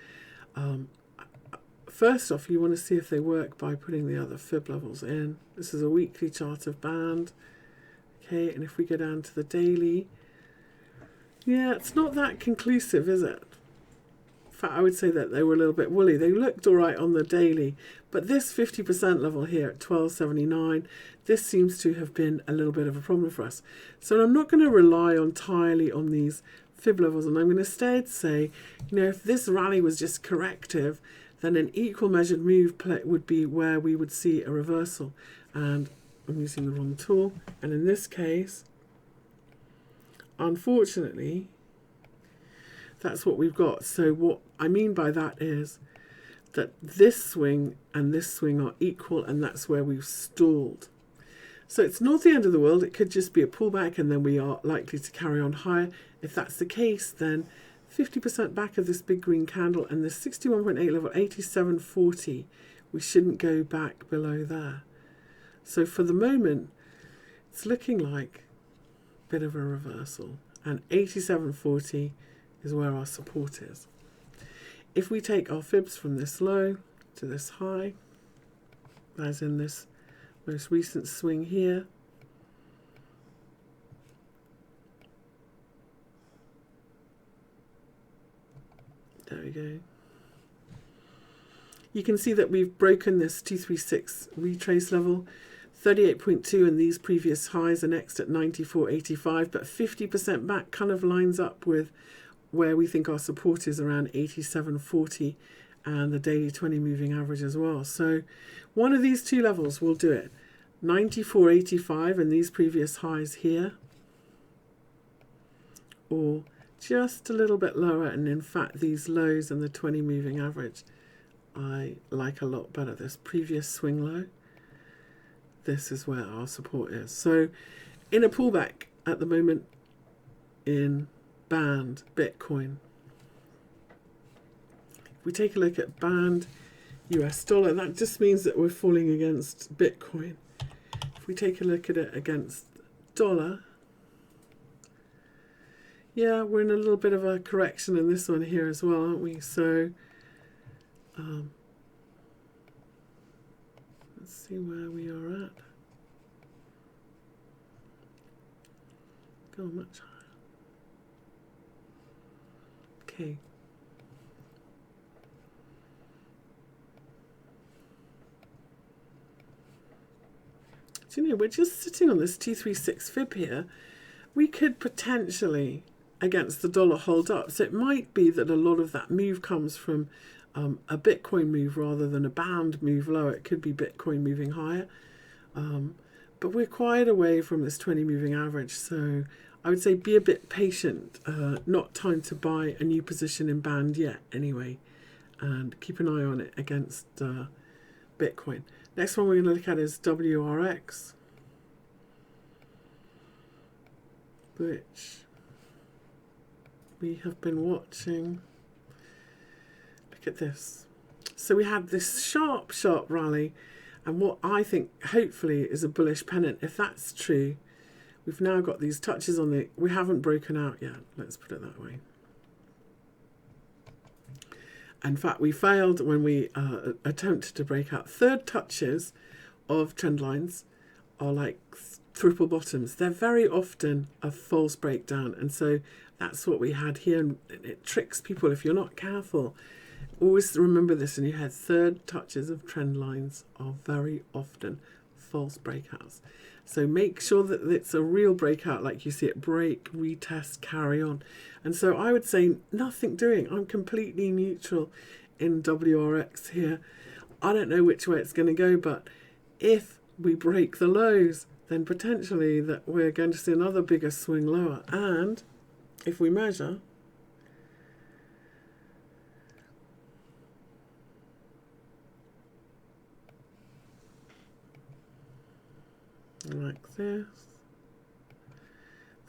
first off, you want to see if they work by putting the other fib levels in. This is a weekly chart of Band. Okay, and if we go down to the daily, yeah, it's not that conclusive, is it? In fact, I would say that they were a little bit woolly. They looked all right on the daily, but this 50% level here at 1279, this seems to have been a little bit of a problem for us. So I'm not going to rely entirely on these fib levels, and I'm going to instead say, you know, if this rally was just corrective, then an equal measured move would be where we would see a reversal. And I'm using the wrong tool, and in this case, unfortunately, That's what we've got. So what I mean by that is that this swing and this swing are equal, and that's where we've stalled. So it's not the end of the world. It could just be a pullback, and then we are likely to carry on higher. If that's the case, then 50% back of this big green candle and this 61.8 level, 87.40, we shouldn't go back below there. So for the moment, it's looking like a bit of a reversal, and 87.40 is where our support is. If we take our fibs from this low to this high, as in this most recent swing here, there we go. You can see that we've broken this 236 retrace level, 38.2, and these previous highs are next at 94.85, but 50% back kind of lines up with where we think our support is around 87.40 and the daily 20 moving average as well. So one of these two levels will do it. 94.85 and these previous highs here, or just a little bit lower, and in fact these lows and the 20 moving average I like a lot better. This previous swing low, this is where our support is. So in a pullback at the moment in Band Bitcoin, if we take a look at Band US dollar, that just means that we're falling against Bitcoin. If we take a look at it against dollar, yeah, we're in a little bit of a correction in this one here as well, aren't we? So let's see where we are at. Go much higher. Okay. Do you know, we're just sitting on this 236 fib here. We could potentially, against the dollar, hold up. So it might be that a lot of that move comes from a Bitcoin move rather than a band move lower. It could be Bitcoin moving higher. But we're quite away from this 20 moving average. So I would say be a bit patient. Not time to buy a new position in Band yet anyway. And keep an eye on it against Bitcoin. Next one we're going to look at is WRX, which we have been watching. Look at this. So we had this sharp rally, and what I think hopefully is a bullish pennant. If that's true, we've now got these touches on the, we haven't broken out yet, let's put it that way. In fact, we failed when we attempted to break out. Third touches of trend lines are like triple bottoms. They're very often a false breakdown, and so that's what we had here. And it tricks people if you're not careful. Always remember this in your head. Third touches of trend lines are very often false breakouts. So make sure that it's a real breakout, like you see it break, retest, carry on. And so I would say nothing doing. I'm completely neutral in WRX here. I don't know which way it's going to go, but if we break the lows, then potentially that we're going to see another bigger swing lower. And if we measure, like this,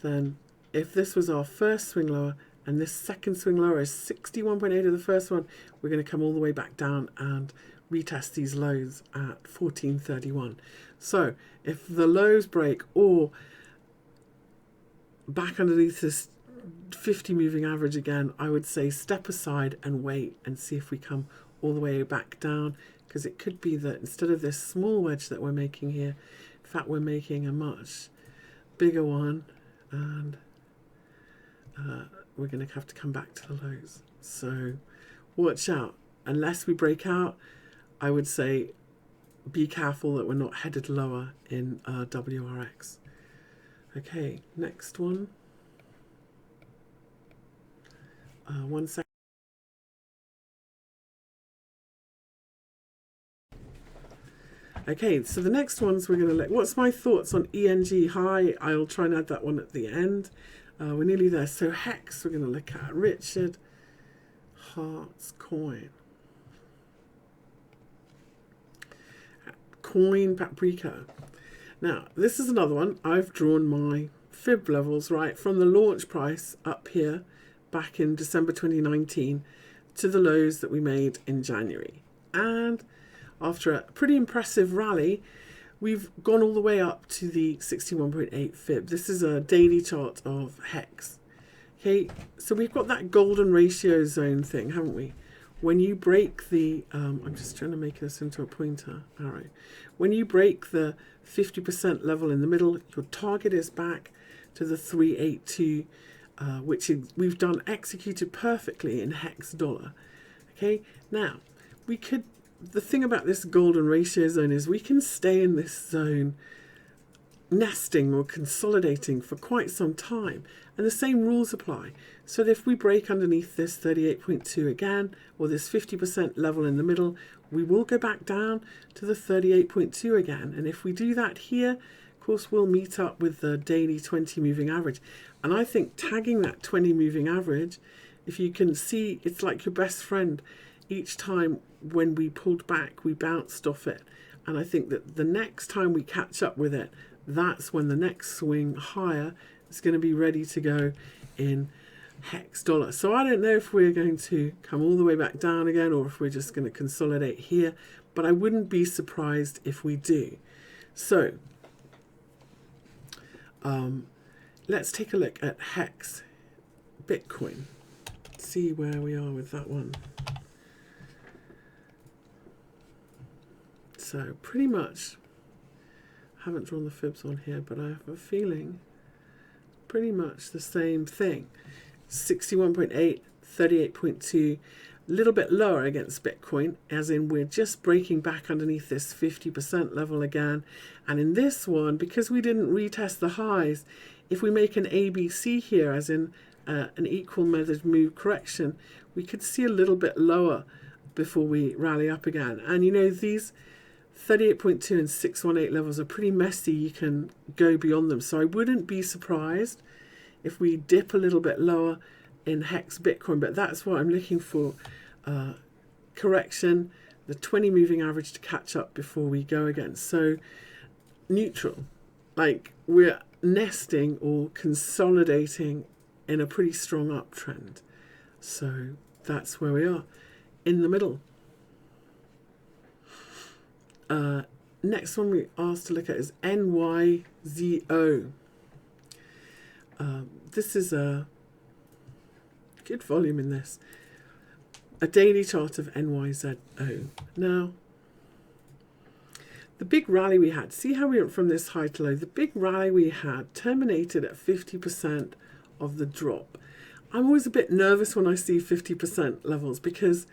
then if this was our first swing lower and this second swing lower is 61.8 of the first one, we're going to come all the way back down and retest these lows at 1431. So if the lows break or back underneath this 50 moving average again, I would say step aside and wait and see if we come all the way back down, because it could be that instead of this small wedge that we're making here, in fact we're making a much bigger one, and we're going to have to come back to the lows. So watch out. Unless we break out, I would say be careful that we're not headed lower in WRX. Okay, next one. 1 second. Okay, so the next ones we're going to look. What's my thoughts on ENG high? I'll try and add that one at the end. We're nearly there. So Hex, we're going to look at Richard Hart's coin. Coin Paprika. Now, this is another one. I've drawn my fib levels right from the launch price up here back in December 2019 to the lows that we made in January. And after a pretty impressive rally, we've gone all the way up to the 61.8 fib. This is a daily chart of Hex. Okay, so we've got that golden ratio zone thing, haven't we? When you break the, I'm just trying to make this into a pointer. All right. When you break the 50% level in the middle, your target is back to the 382, which we've done executed perfectly in Hex dollar. Okay, now the thing about this golden ratio zone is we can stay in this zone nesting or consolidating for quite some time, and the same rules apply. So that if we break underneath this 38.2 again, or this 50% level in the middle, we will go back down to the 38.2 again. And if we do that here, of course, we'll meet up with the daily 20 moving average. And I think tagging that 20 moving average, if you can see, it's like your best friend. Each time when we pulled back, we bounced off it. And I think that the next time we catch up with it, that's when the next swing higher is going to be ready to go in Hex dollar. So I don't know if we're going to come all the way back down again or if we're just going to consolidate here, but I wouldn't be surprised if we do. So let's take a look at Hex Bitcoin, see where we are with that one. So pretty much, I haven't drawn the fibs on here, but I have a feeling pretty much the same thing. 61.8, 38.2, a little bit lower against Bitcoin, as in we're just breaking back underneath this 50% level again. And in this one, because we didn't retest the highs, if we make an ABC here, as in an equal method move correction, we could see a little bit lower before we rally up again. And you know, these 38.2 and 618 levels are pretty messy. You can go beyond them. So I wouldn't be surprised if we dip a little bit lower in Hex Bitcoin, but that's what I'm looking for. Correction, the 20 moving average to catch up before we go again. So neutral, like we're nesting or consolidating in a pretty strong uptrend. So that's where we are, in the middle. Next one we asked to look at is NYZO. This is a good volume in this. A daily chart of NYZO. Now, the big rally we had, see how we went from this high to low? The big rally we had terminated at 50% of the drop. I'm always a bit nervous when I see 50% levels because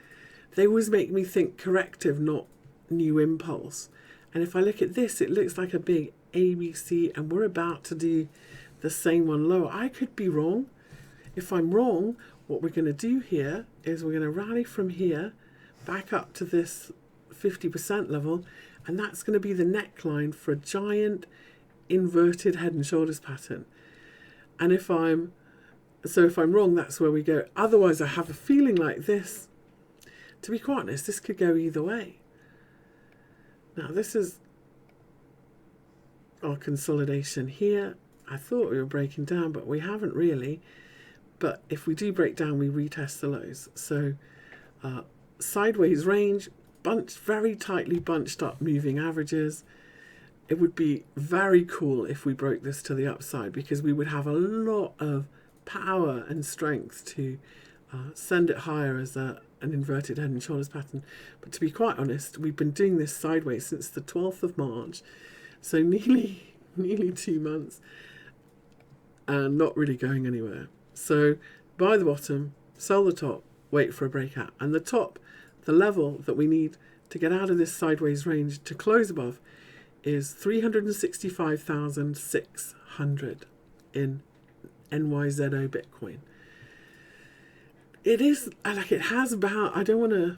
they always make me think corrective, not new impulse. And if I look at this, it looks like a big ABC, and we're about to do the same one lower. I could be wrong. If I'm wrong, what we're going to do here is we're going to rally from here back up to this 50% level, and that's going to be the neckline for a giant inverted head and shoulders pattern. And if I'm wrong, that's where we go. Otherwise, I have a feeling like this. To be quite honest, this could go either way. Now, this is our consolidation here. I thought we were breaking down, but we haven't really. But if we do break down, we retest the lows. So sideways range, very tightly bunched up moving averages. It would be very cool if we broke this to the upside, because we would have a lot of power and strength to send it higher as an inverted head and shoulders pattern. But to be quite honest, we've been doing this sideways since the 12th of March, so nearly 2 months, and not really going anywhere. So buy the bottom, sell the top, wait for a breakout. And the top, the level that we need to get out of this sideways range to close above, is 365,600 in NYZO Bitcoin. It is, like, it has about, I don't want to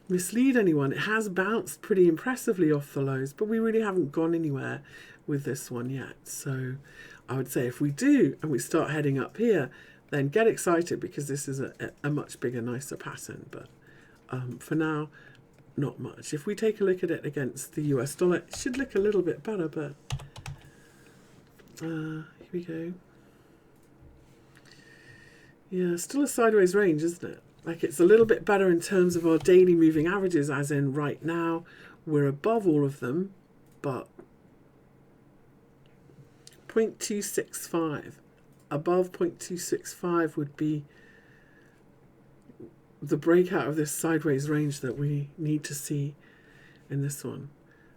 mislead anyone, it has bounced pretty impressively off the lows, but we really haven't gone anywhere with this one yet. So I would say if we do and we start heading up here, then get excited because this is a much bigger, nicer pattern. But for now, not much. If we take a look at it against the US dollar, it should look a little bit better, but here we go. Yeah, still a sideways range, isn't it? Like, it's a little bit better in terms of our daily moving averages, as in right now we're above all of them, but 0.265 above 0.265 would be the breakout of this sideways range that we need to see in this one.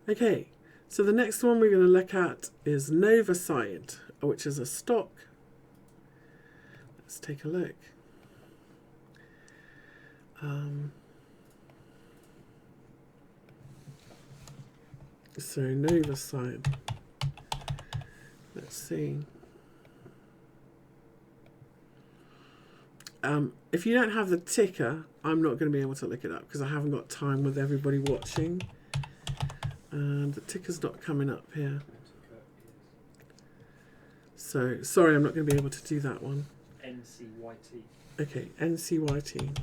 Okay, so the next one we're going to look at is Novacyt, which is a stock. Let's take a look. So Novacyt. Let's see. If you don't have the ticker, I'm not going to be able to look it up because I haven't got time with everybody watching. And the ticker's not coming up here. So, sorry, I'm not going to be able to do that one. NCYT. Okay, NCYT.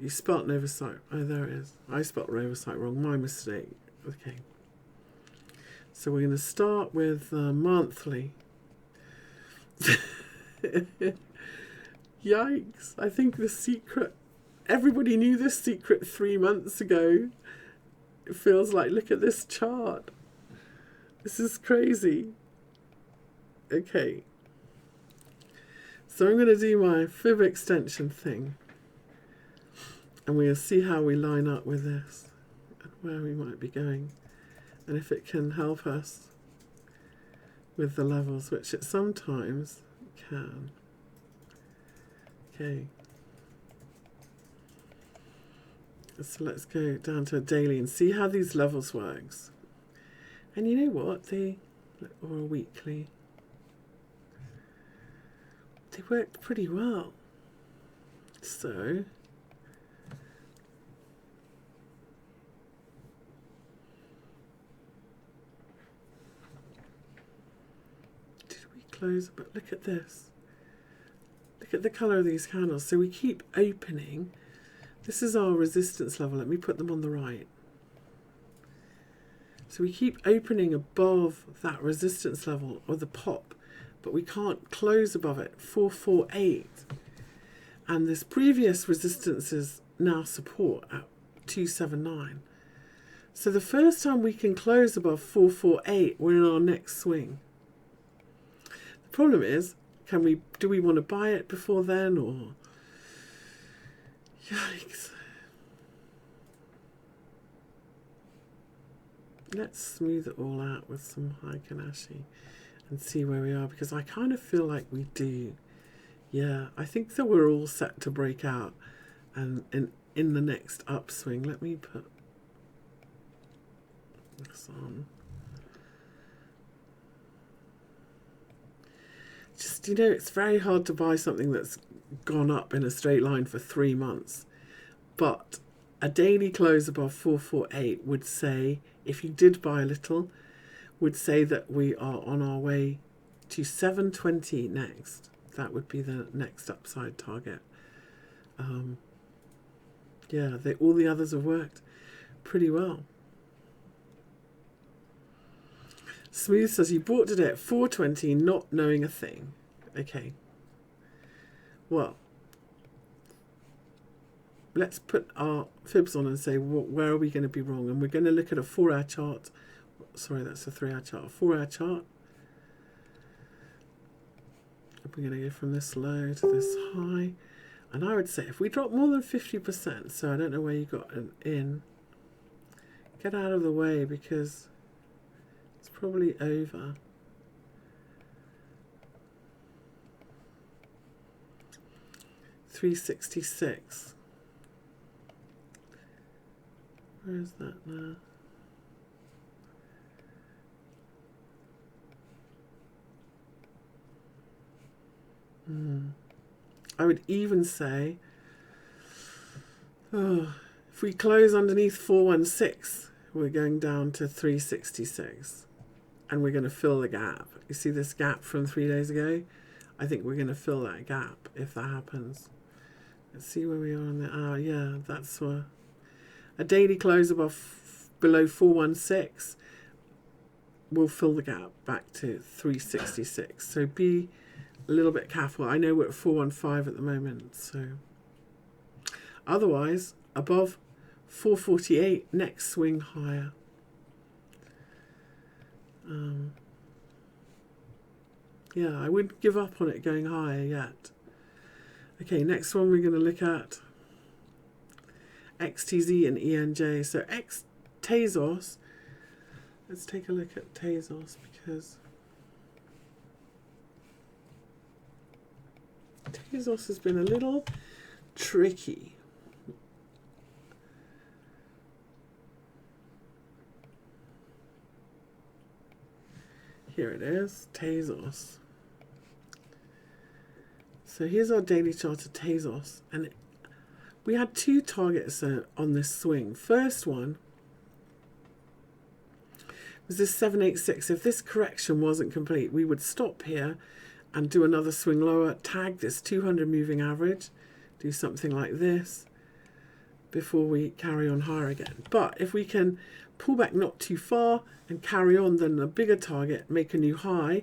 You spelt Novacyt. Oh, there it is. I spelt Novacyt wrong. My mistake. Okay. So we're going to start with monthly. Yikes. I think the secret... Everybody knew this secret 3 months ago. It feels like, look at this chart. This is crazy. Okay. So I'm going to do my fib extension thing. And we'll see how we line up with this. And where we might be going. And if it can help us with the levels, which it sometimes can. Okay. So let's go down to a daily and see how these levels works. And you know what? Or a weekly. They worked pretty well. So did we close? But look at this. Look at the color of these candles. So we keep opening. This is our resistance level. Let me put them on the right. So we keep opening above that resistance level or the pop, but we can't close above it. 448. And this previous resistance is now support at 279. So the first time we can close above 448, we're in our next swing. The problem is, do we want to buy it before then, or yikes. Let's smooth it all out with some Heiken-Ashi and see where we are, because I kind of feel like we do. Yeah, I think that we're all set to break out and in the next upswing. Let me put this on. Just, it's very hard to buy something that's gone up in a straight line for 3 months. But a daily close above 448 would say, if you did buy a little, would say that we are on our way to 720 next. That would be the next upside target. Yeah, all the others have worked pretty well. Smooth says he bought today at 420, not knowing a thing. Okay. Well, let's put our fibs on and say, where are we going to be wrong? And we're going to look at a 4-hour chart. Sorry, that's a 3-hour chart. A 4-hour chart. We're going to go from this low to this high. And I would say if we drop more than 50%, so I don't know where you got an in, get out of the way because it's probably over. $366. Where is that now? I would even say, if we close underneath 416, we're going down to 366. and we're going to fill the gap. You see this gap from 3 days ago? I think we're going to fill that gap if that happens. Let's see where we are on the yeah, that's a daily close below 416 will fill the gap back to 366. So be a little bit careful. I know we're at 415 at the moment, so otherwise above 448, next swing higher. Yeah, I wouldn't give up on it going higher yet. Okay, next one we're going to look at XTZ and ENJ. So Tezos, let's take a look at Tezos because Tezos has been a little tricky. Here it is, Tezos. So here's our daily chart of Tezos, and we had two targets on this swing. First one was this 786. If this correction wasn't complete, we would stop here and do another swing lower, tag this 200 moving average, do something like this before we carry on higher again. But if we can pull back not too far and carry on, then a bigger target, make a new high.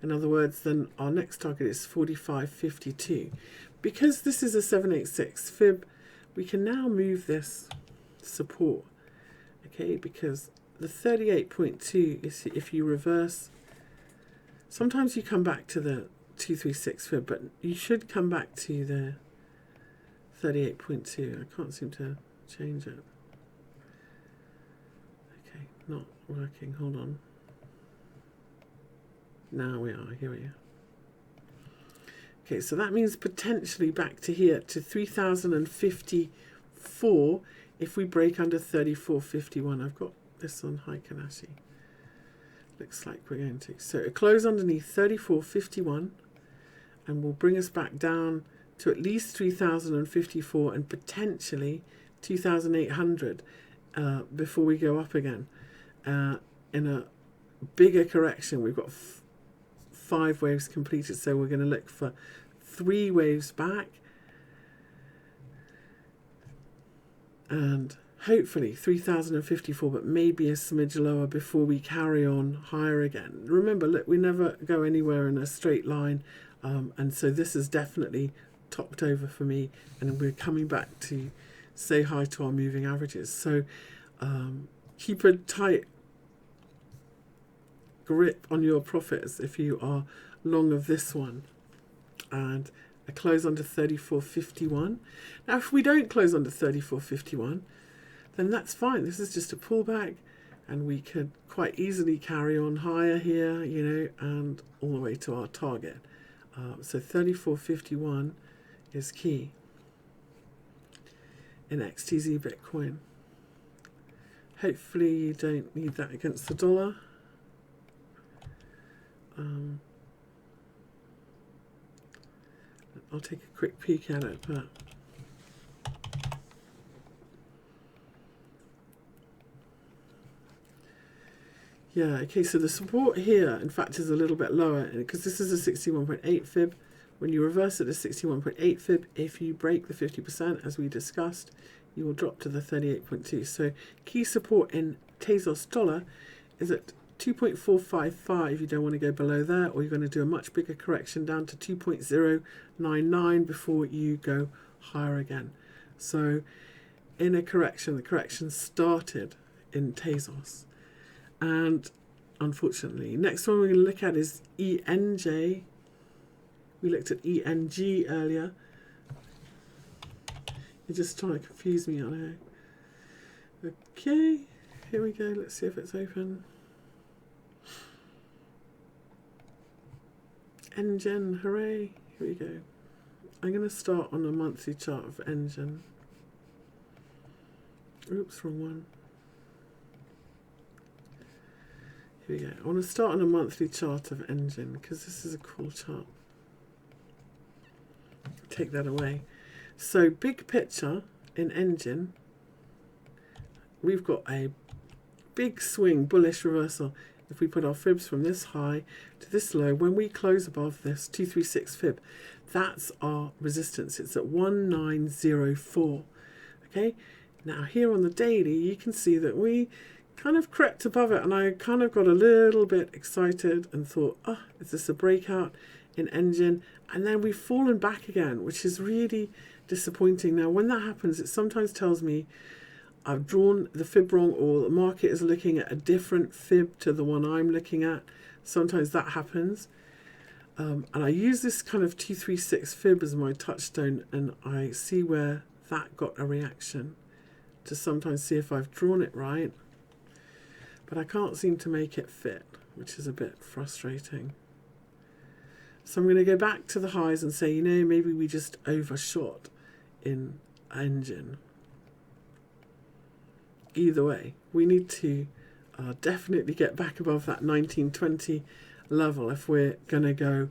In other words, then our next target is 45.52. Because this is a 786 fib, we can now move this support, okay, because the 38.2 is, if you reverse, sometimes you come back to the 236 fib, but you should come back to the 38.2. I can't seem to change it. Okay, not working. Hold on. Now we are. Here we are. Okay, so that means potentially back to here to 3054 if we break under 34.51. I've got this on high Kanashi. Looks like we're going to. So a close underneath 34.51 and will bring us back down to at least 3054 and potentially 2800 before we go up again. In a bigger correction, we've got 5 waves completed, so we're going to look for 3 waves back and hopefully 3054, but maybe a smidge lower before we carry on higher again. Remember, look, we never go anywhere in a straight line, and so this is definitely topped over for me, and we're coming back to say hi to our moving averages. So keep a tight grip on your profits if you are long of this one, and a close under 34.51. Now if we don't close under 34.51, then that's fine. This is just a pullback and we could quite easily carry on higher here, you know, and all the way to our target. So 34.51 is key in XTZ Bitcoin. Hopefully you don't need that against the dollar. I'll take a quick peek at it, but yeah, okay, so the support here, in fact, is a little bit lower because this is a 61.8 fib. When you reverse it to 61.8 fib, if you break the 50%, as we discussed, you will drop to the 38.2. So key support in Tezos dollar is at 2.455. You don't want to go below there, or you're going to do a much bigger correction down to 2.099 before you go higher again. So in a correction, the correction started in Tezos. And unfortunately, next one we're going to look at is ENJ. We looked at ENG earlier. You're just trying to confuse me on here. Okay, here we go. Let's see if it's open. Engine, hooray. Here we go. I'm going to start on a monthly chart of Engine. Oops, wrong one. Here we go. I want to start on a monthly chart of Engine because this is a cool chart. Take that away. So big picture in Engine, we've got a big swing bullish reversal if we put our fibs from this high to this low, when we close above this 236 fib, that's our resistance. It's at 1904. Okay, now here on the daily, you can see that we kind of crept above it, and I kind of got a little bit excited and thought, oh, is this a breakout in engine? And then we've fallen back again, which is really disappointing. Now, when that happens, it sometimes tells me I've drawn the fib wrong, or the market is looking at a different fib to the one I'm looking at. Sometimes that happens. And I use this kind of 236 fib as my touchstone, and I see where that got a reaction to sometimes see if I've drawn it right. But I can't seem to make it fit, which is a bit frustrating. So I'm going to go back to the highs and say, you know, maybe we just overshot in engine. Either way, we need to definitely get back above that 1920 level if we're going to go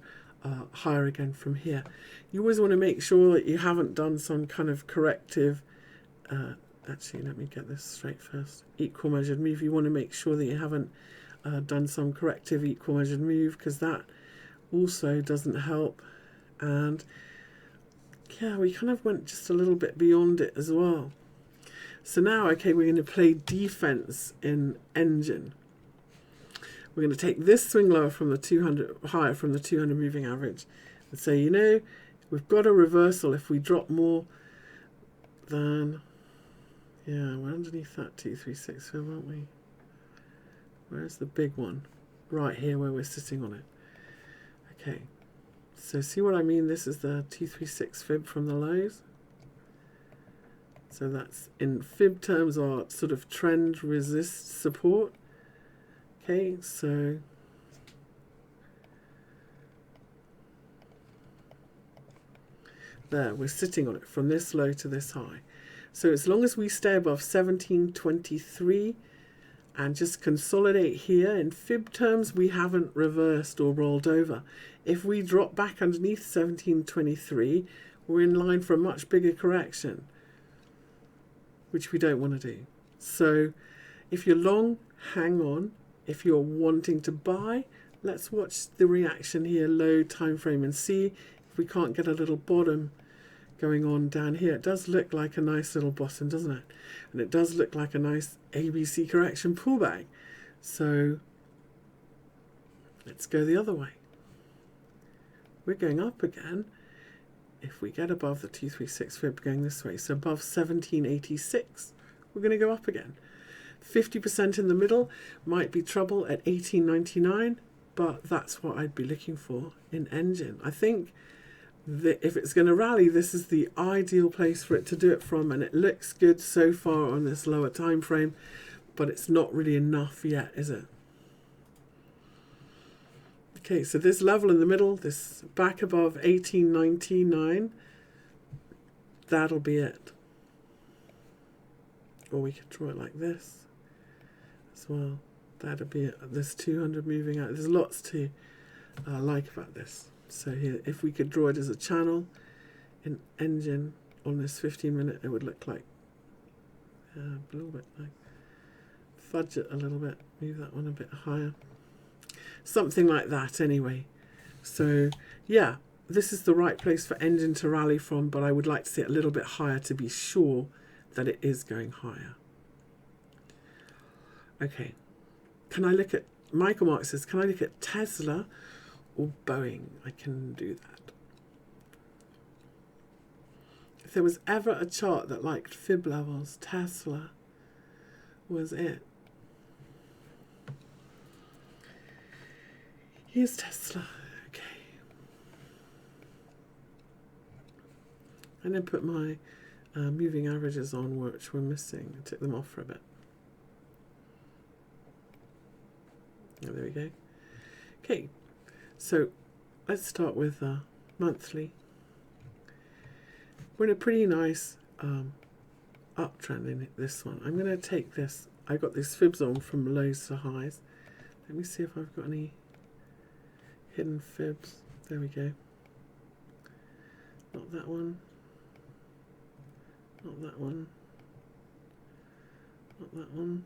higher again from here. You always want to make sure that you haven't done some kind of corrective, actually let me get this straight first, equal measured move. You want to make sure that you haven't done some corrective equal measured move, because that also doesn't help. And yeah, we kind of went just a little bit beyond it as well. So now, okay, we're going to play defense in engine. We're going to take this swing lower from the 200, higher from the 200 moving average, and say, you know, we've got a reversal if we drop more than, yeah, we're underneath that 236 fib, aren't we? Where's the big one? Right here where we're sitting on it. Okay, so see what I mean? This is the 236 fib from the lows. So that's, in fib terms, our sort of trend resist support. Okay, so there, we're sitting on it from this low to this high. So as long as we stay above 1723 and just consolidate here, in fib terms, we haven't reversed or rolled over. If we drop back underneath 1723, we're in line for a much bigger correction, which we don't want to do. So if you're long, hang on. If you're wanting to buy, let's watch the reaction here, low time frame, and see if we can't get a little bottom going on down here. It does look like a nice little bottom, doesn't it? And it does look like a nice ABC correction pullback. So let's go the other way. We're going up again. If we get above the 236 fib going this way, so above 1786, we're going to go up again. 50% in the middle might be trouble at 1899, but that's what I'd be looking for in engine. I think that if it's going to rally, this is the ideal place for it to do it from, and it looks good so far on this lower time frame, but it's not really enough yet, is it? Okay, so this level in the middle, this back above 1899, that'll be it. Or we could draw it like this as well. That'll be it. This 200 moving out. There's lots to like about this. So here, if we could draw it as a channel in engine on this 15-minute, it would look like a little bit like, fudge it a little bit, move that one a bit higher. Something like that anyway. So yeah, this is the right place for engine to rally from, but I would like to see it a little bit higher to be sure that it is going higher. Okay, can I look at, Michael Mark says, can I look at Tesla or Boeing? I can do that. If there was ever a chart that liked fib levels, Tesla was it. Here's Tesla. Okay. And then put my moving averages on, which we're missing. I took them off for a bit. Oh, there we go. Okay, so let's start with monthly. We're in a pretty nice uptrend in this one. I'm going to take this. I got these fibs on from lows to highs. Let me see if I've got any hidden fibs. There we go. Not that one. Not that one. Not that one.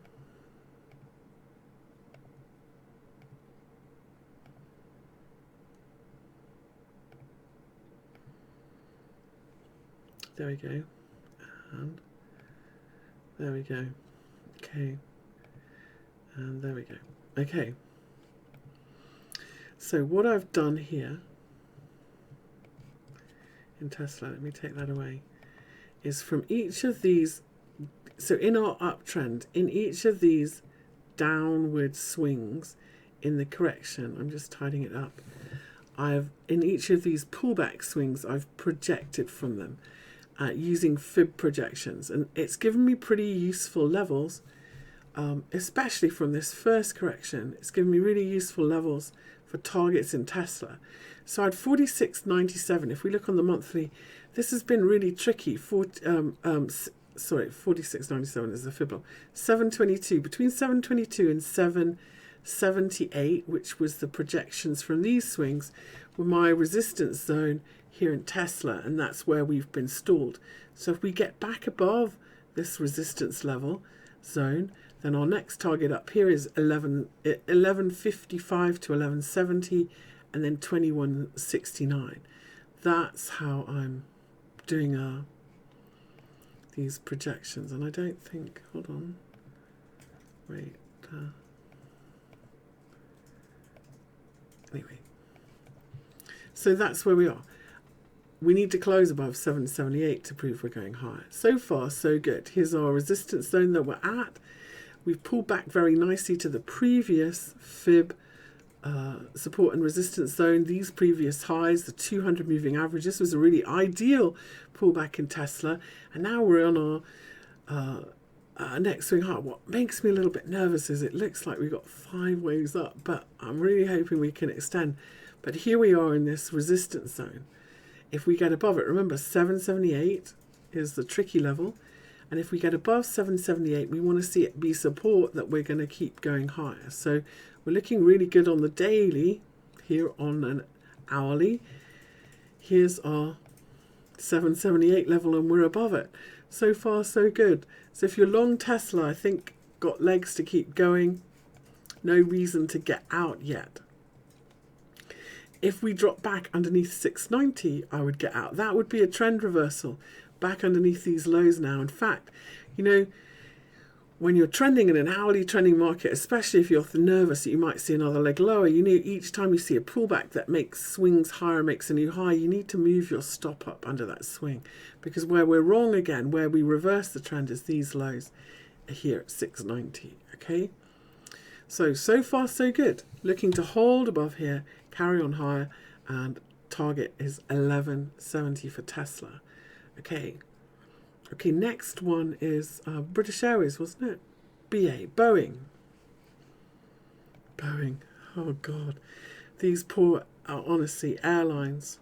There we go. And there we go. Okay. And there we go. Okay. So what I've done here in Tesla, let me take that away, is from each of these, so in our uptrend, in each of these downward swings in the correction, I'm just tidying it up, in each of these pullback swings, I've projected from them using fib projections, and it's given me pretty useful levels, especially from this first correction. It's given me really useful levels for targets in Tesla. So I had 46.97. If we look on the monthly, this has been really tricky. 46.97 is the fib. 722, between 722 and 778, which was the projections from these swings, were my resistance zone here in Tesla, and that's where we've been stalled. So if we get back above this resistance level zone, then our next target up here is 1155 to 1170, and then 2169. That's how I'm doing these projections. And I don't think, hold on, wait. Anyway, so that's where we are. We need to close above 778 to prove we're going higher. So far, so good. Here's our resistance zone that we're at. We've pulled back very nicely to the previous fib support and resistance zone. These previous highs, the 200 moving average, this was a really ideal pullback in Tesla. And now we're on our next swing high. What makes me a little bit nervous is it looks like we've got 5 waves up, but I'm really hoping we can extend. But here we are in this resistance zone. If we get above it, remember 778 is the tricky level. And if we get above 778, we want to see it be support that we're going to keep going higher. So we're looking really good on the daily, here on an hourly. Here's our 778 level and we're above it. So far, so good. So if you're long Tesla, I think got legs to keep going. No reason to get out yet. If we drop back underneath 690, I would get out. That would be a trend reversal back underneath these lows now. In fact, you know, when you're trending in an hourly trending market, especially if you're nervous that you might see another leg lower, you know, each time you see a pullback that makes swings higher, makes a new high, you need to move your stop up under that swing. Because where we're wrong again, where we reverse the trend, is these lows here at 690, okay? So far so good. Looking to hold above here, carry on higher, and target is 1170 for Tesla. Okay, next one is British Airways, wasn't it? Boeing. Oh God, these poor, honestly, airlines.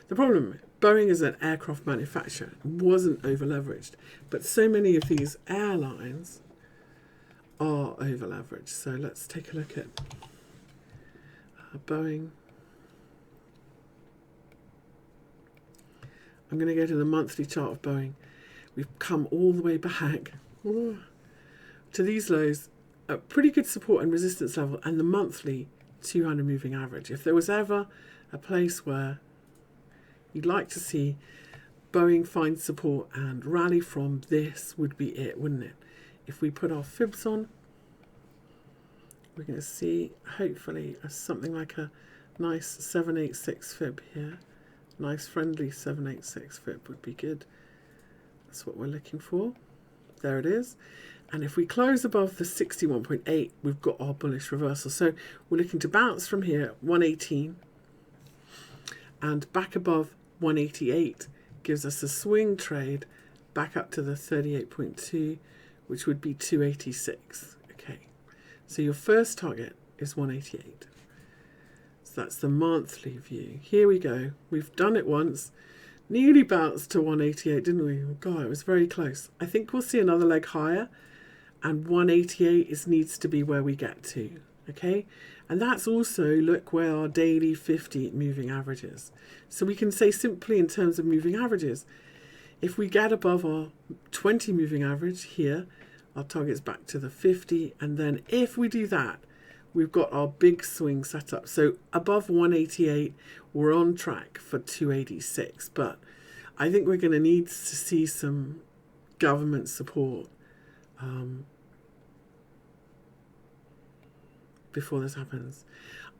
The problem, Boeing is an aircraft manufacturer, wasn't over leveraged, but so many of these airlines are over leveraged. So let's take a look at Boeing. I'm going to go to the monthly chart of Boeing. We've come all the way back to these lows, a pretty good support and resistance level, and the monthly 200 moving average. If there was ever a place where you'd like to see Boeing find support and rally from, this would be it, wouldn't it? If we put our fibs on, we're going to see hopefully something like a nice 786 fib here. Nice friendly 786 fib would be good. That's what we're looking for. There it is. And if we close above the 61.8, we've got our bullish reversal. So we're looking to bounce from here, 118, and back above 188 gives us a swing trade back up to the 38.2, which would be 286. Okay, so your first target is 188. So that's the monthly view. Here we go. We've done it once. Nearly bounced to 188, didn't we? Oh God, it was very close. I think we'll see another leg higher, and 188 needs to be where we get to. Okay, and that's also, look where our daily 50 moving average is. So we can say simply in terms of moving averages, if we get above our 20 moving average here, our target's back to the 50, and then if we do that, we've got our big swing set up. So above 188, we're on track for 286. But I think we're going to need to see some government support before this happens.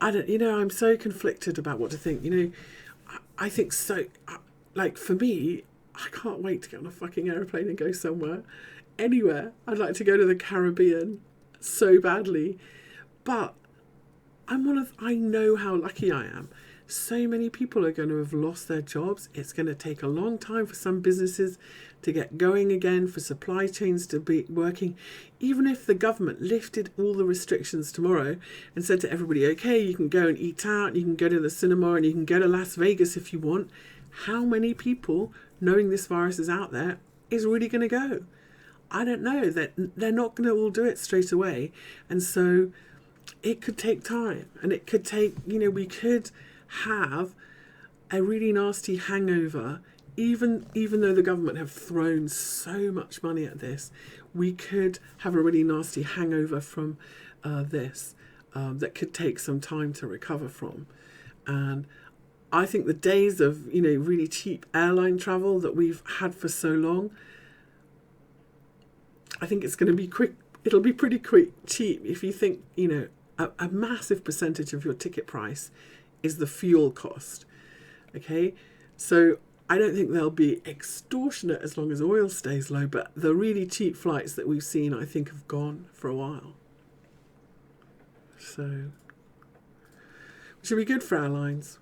I'm so conflicted about what to think. I think so. Like, for me, I can't wait to get on a fucking aeroplane and go somewhere, anywhere. I'd like to go to the Caribbean so badly, but I know how lucky I am. So many people are going to have lost their jobs. It's going to take a long time for some businesses to get going again, for supply chains to be working. Even if the government lifted all the restrictions tomorrow and said to everybody, okay, you can go and eat out, you can go to the cinema, and you can go to Las Vegas if you want, how many people, knowing this virus is out there, is really going to go? I don't know. That they're not going to all do it straight away. And so it could take time. And it could take, we could have a really nasty hangover, even though the government have thrown so much money at this. We could have a really nasty hangover from this that could take some time to recover from. And I think the days of really cheap airline travel that we've had for so long, I think it's going to be quick. It'll be pretty cheap if you think a massive percentage of your ticket price is the fuel cost. Okay, so I don't think they'll be extortionate as long as oil stays low, but the really cheap flights that we've seen, I think, have gone for a while. So, which will be good for airlines,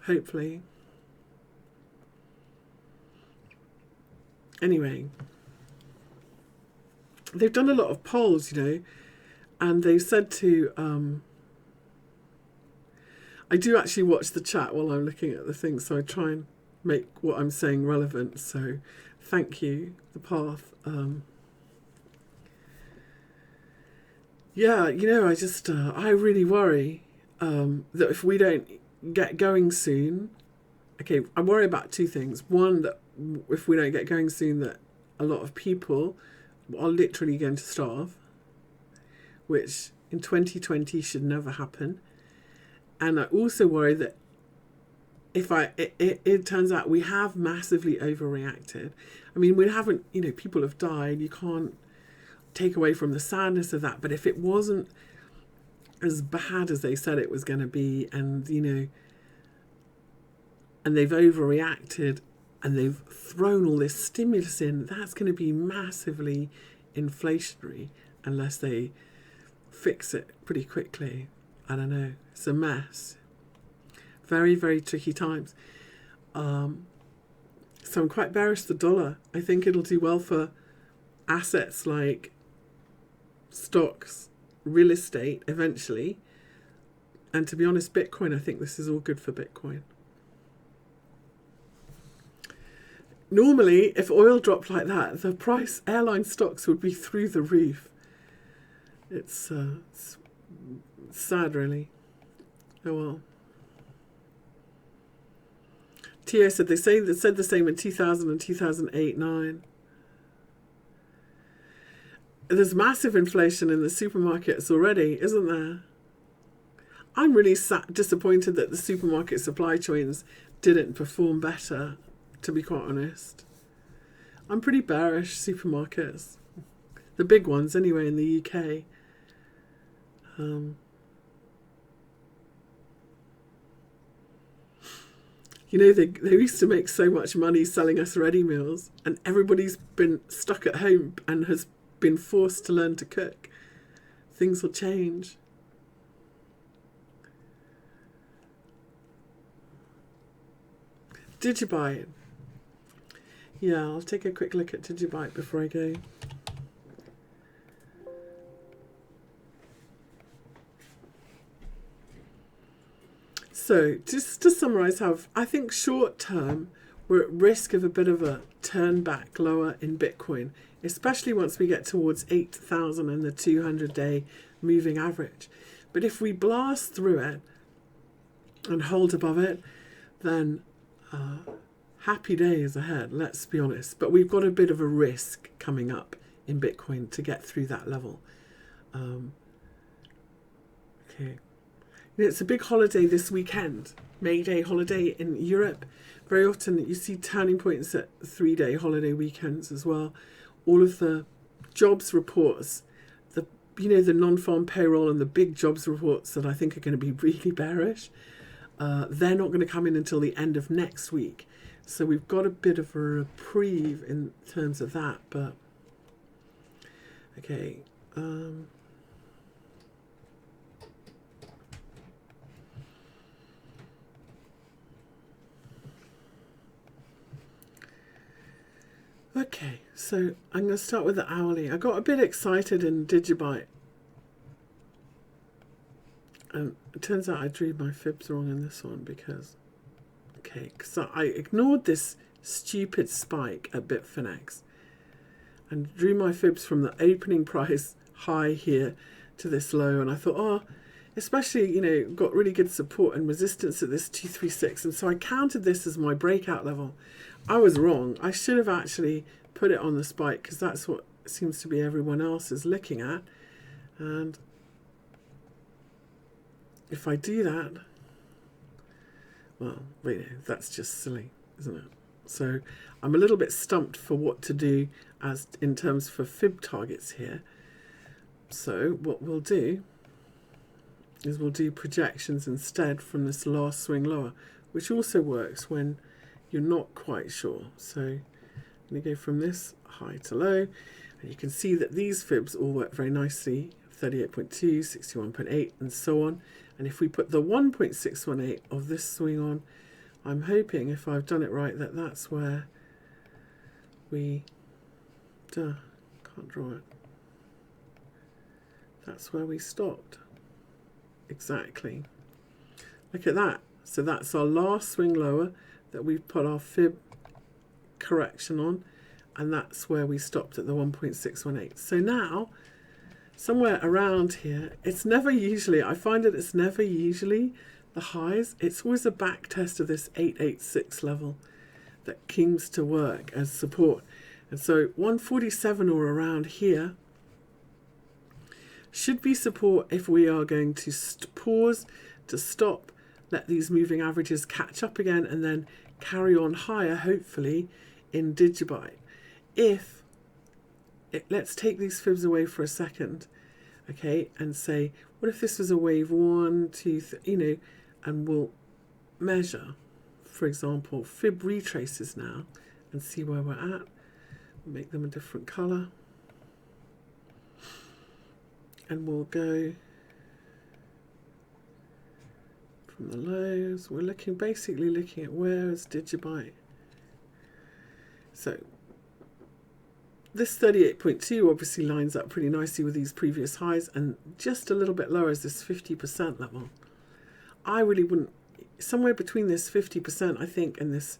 hopefully. Anyway, they've done a lot of polls, and they've said to I do actually watch the chat while I'm looking at the thing, so I try and make what I'm saying relevant. So thank you, The Path. I really worry that if we don't get going soon, okay, I worry about two things. One, that if we don't get going soon, that a lot of people are literally going to starve, which in 2020 should never happen. And I also worry that if it turns out we have massively overreacted. I mean, we haven't, people have died. You can't take away from the sadness of that. But if it wasn't as bad as they said it was going to be, and, and they've overreacted and they've thrown all this stimulus in, that's going to be massively inflationary unless they fix it pretty quickly. I don't know. It's a mess. Very, very tricky times. So I'm quite bearish the dollar. I think it'll do well for assets like stocks, real estate eventually. And to be honest, Bitcoin, I think this is all good for Bitcoin. Normally, if oil dropped like that, the price airline stocks would be through the roof. It's sad, really. Oh well. Tio said they said the same in 2000 and 2008-9. There's massive inflation in the supermarkets already, isn't there? I'm really disappointed that the supermarket supply chains didn't perform better, to be quite honest. I'm pretty bearish supermarkets. The big ones, anyway, in the UK. They used to make so much money selling us ready meals, and everybody's been stuck at home and has been forced to learn to cook. Things will change. Digibyte. Yeah, I'll take a quick look at Digibyte before I go. So, just to summarise how I think short term, we're at risk of a bit of a turn back lower in Bitcoin, especially once we get towards 8,000 and the 200-day moving average. But if we blast through it and hold above it, then happy days ahead, let's be honest. But we've got a bit of a risk coming up in Bitcoin to get through that level. Okay. It's a big holiday this weekend. May Day holiday in Europe. Very often you see turning points at 3-day holiday weekends as well. All of the jobs reports, the the non-farm payroll and the big jobs reports that I think are going to be really bearish, they're not going to come in until the end of next week. So we've got a bit of a reprieve in terms of that, but okay. Okay, so I'm going to start with the hourly. I got a bit excited in Digibyte. And it turns out I drew my fibs wrong in this one because I ignored this stupid spike at Bitfinex and drew my fibs from the opening price high here to this low, and I thought, oh, especially, got really good support and resistance at this 236, and so I counted this as my breakout level. I was wrong. I should have actually put it on the spike because that's what seems to be everyone else is looking at, and if I do that, well, that's just silly, isn't it? So I'm a little bit stumped for what to do as in terms for fib targets here. So what we'll do is we'll do projections instead from this last swing lower, which also works when you're not quite sure. So I'm going to go from this high to low, and you can see that these fibs all work very nicely, 38.2, 61.8, and so on. And if we put the 1.618 of this swing on, I'm hoping, if I've done it right, that that's where we... can't draw it. That's where we stopped. Exactly. Look at that. So that's our last swing lower that we've put our fib correction on, and that's where we stopped at the 1.618. So now, somewhere around here, it's never usually, I find that it's never usually the highs. It's always a back test of this 886 level that seems to work as support. And so 147 or around here should be support if we are going to pause, to stop, let these moving averages catch up again, and then carry on higher, hopefully, in Digibyte. Let's take these fibs away for a second, okay, and say, what if this was a wave 1, 2, 3, and we'll measure, for example, fib retraces now and see where we're at. We'll make them a different color. And we'll go from the lows. We're basically looking at where is Digibyte. So this 38.2 obviously lines up pretty nicely with these previous highs, and just a little bit lower is this 50% level. I really wouldn't, somewhere between this 50%, I think, and this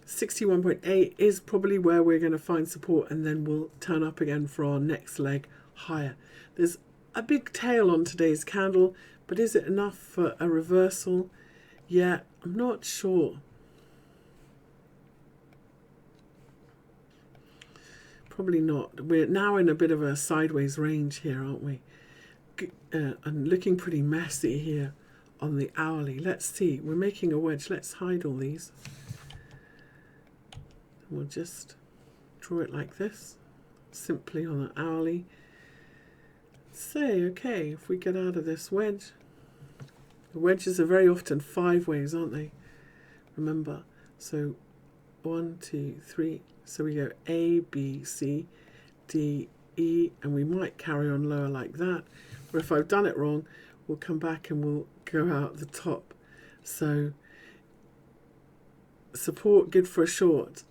61.8 is probably where we're going to find support, and then we'll turn up again for our next leg higher. There's a big tail on today's candle, but is it enough for a reversal? Yeah, I'm not sure. Probably not. We're now in a bit of a sideways range here, aren't we? And looking pretty messy here on the hourly. Let's see. We're making a wedge. Let's hide all these. We'll just draw it like this, simply on the hourly. Say, okay, if we get out of this wedge, the wedges are very often 5 ways, aren't they? Remember, so 1, 2, 3. So we go A, B, C, D, E, and we might carry on lower like that. Or if I've done it wrong, we'll come back and we'll go out the top. So support good for a short.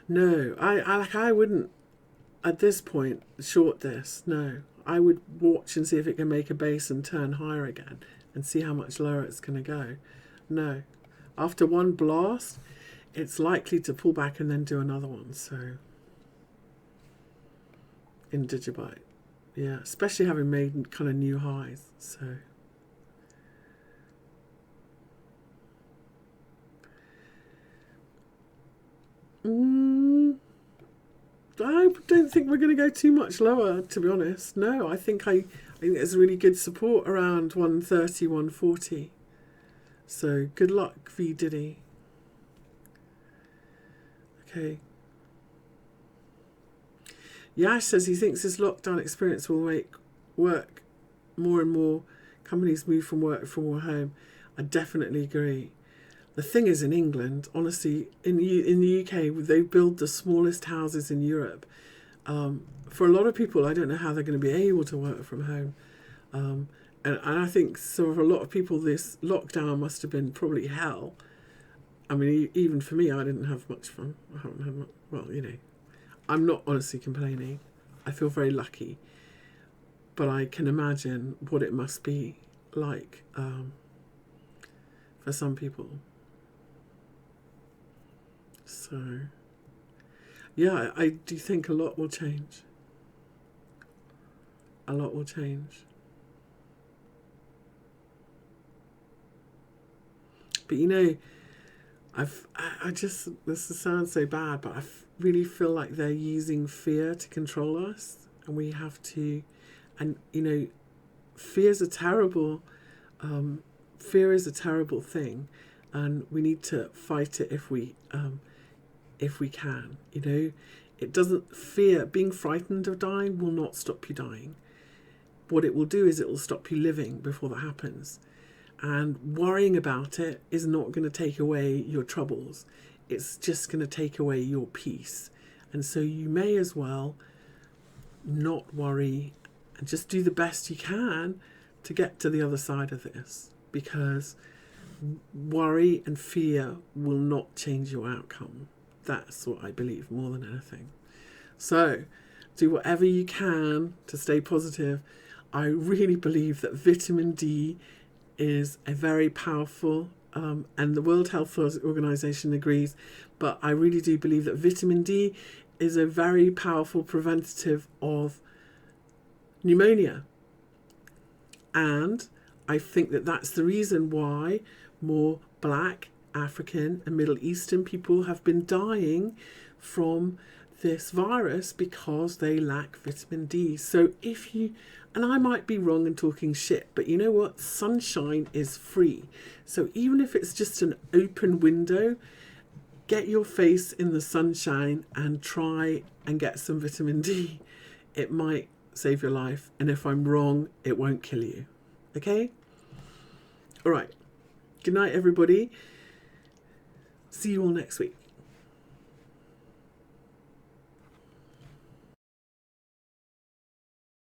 No, I wouldn't at this point short this. No, I would watch and see if it can make a base and turn higher again and see how much lower it's going to go. No, after one blast, it's likely to pull back and then do another one. So in Digibyte, yeah, especially having made kind of new highs. So I don't think we're going to go too much lower, to be honest. No, I think there's really good support around 130, 140. So good luck, V Diddy. Okay. Yash says he thinks this lockdown experience will make work more and more companies move from work from home. I definitely agree. The thing is, in England, honestly, in the UK, they build the smallest houses in Europe. For a lot of people, I don't know how they're going to be able to work from home. And I think so for a lot of people, this lockdown must have been probably hell. I mean, even for me, I didn't have much fun. I haven't had much, well, you know, I'm not honestly complaining. I feel very lucky. But I can imagine what it must be like for some people. So, yeah, I do think a lot will change. A lot will change. But you know, I just, this sounds so bad, but I really feel like they're using fear to control us, and we have to, and you know, fear is a terrible thing, and we need to fight it if we can. You know, it doesn't, being frightened of dying will not stop you dying. What it will do is it will stop you living before that happens. And worrying about it is not going to take away your troubles. It's just going to take away your peace. And so you may as well not worry and just do the best you can to get to the other side of this. Because worry and fear will not change your outcome. That's what I believe more than anything. So do whatever you can to stay positive. I really believe that vitamin D is a very powerful, and the World Health Organization agrees, but I really do believe that vitamin D is a very powerful preventative of pneumonia. And I think that that's the reason why more Black, African and Middle Eastern people have been dying from this virus because they lack vitamin D. So if you, and I might be wrong and talking shit, but you know what? Sunshine is free. So even if it's just an open window, get your face in the sunshine and try and get some vitamin D. It might save your life. And if I'm wrong, it won't kill you. Okay? All right. Good night, everybody. See you all next week.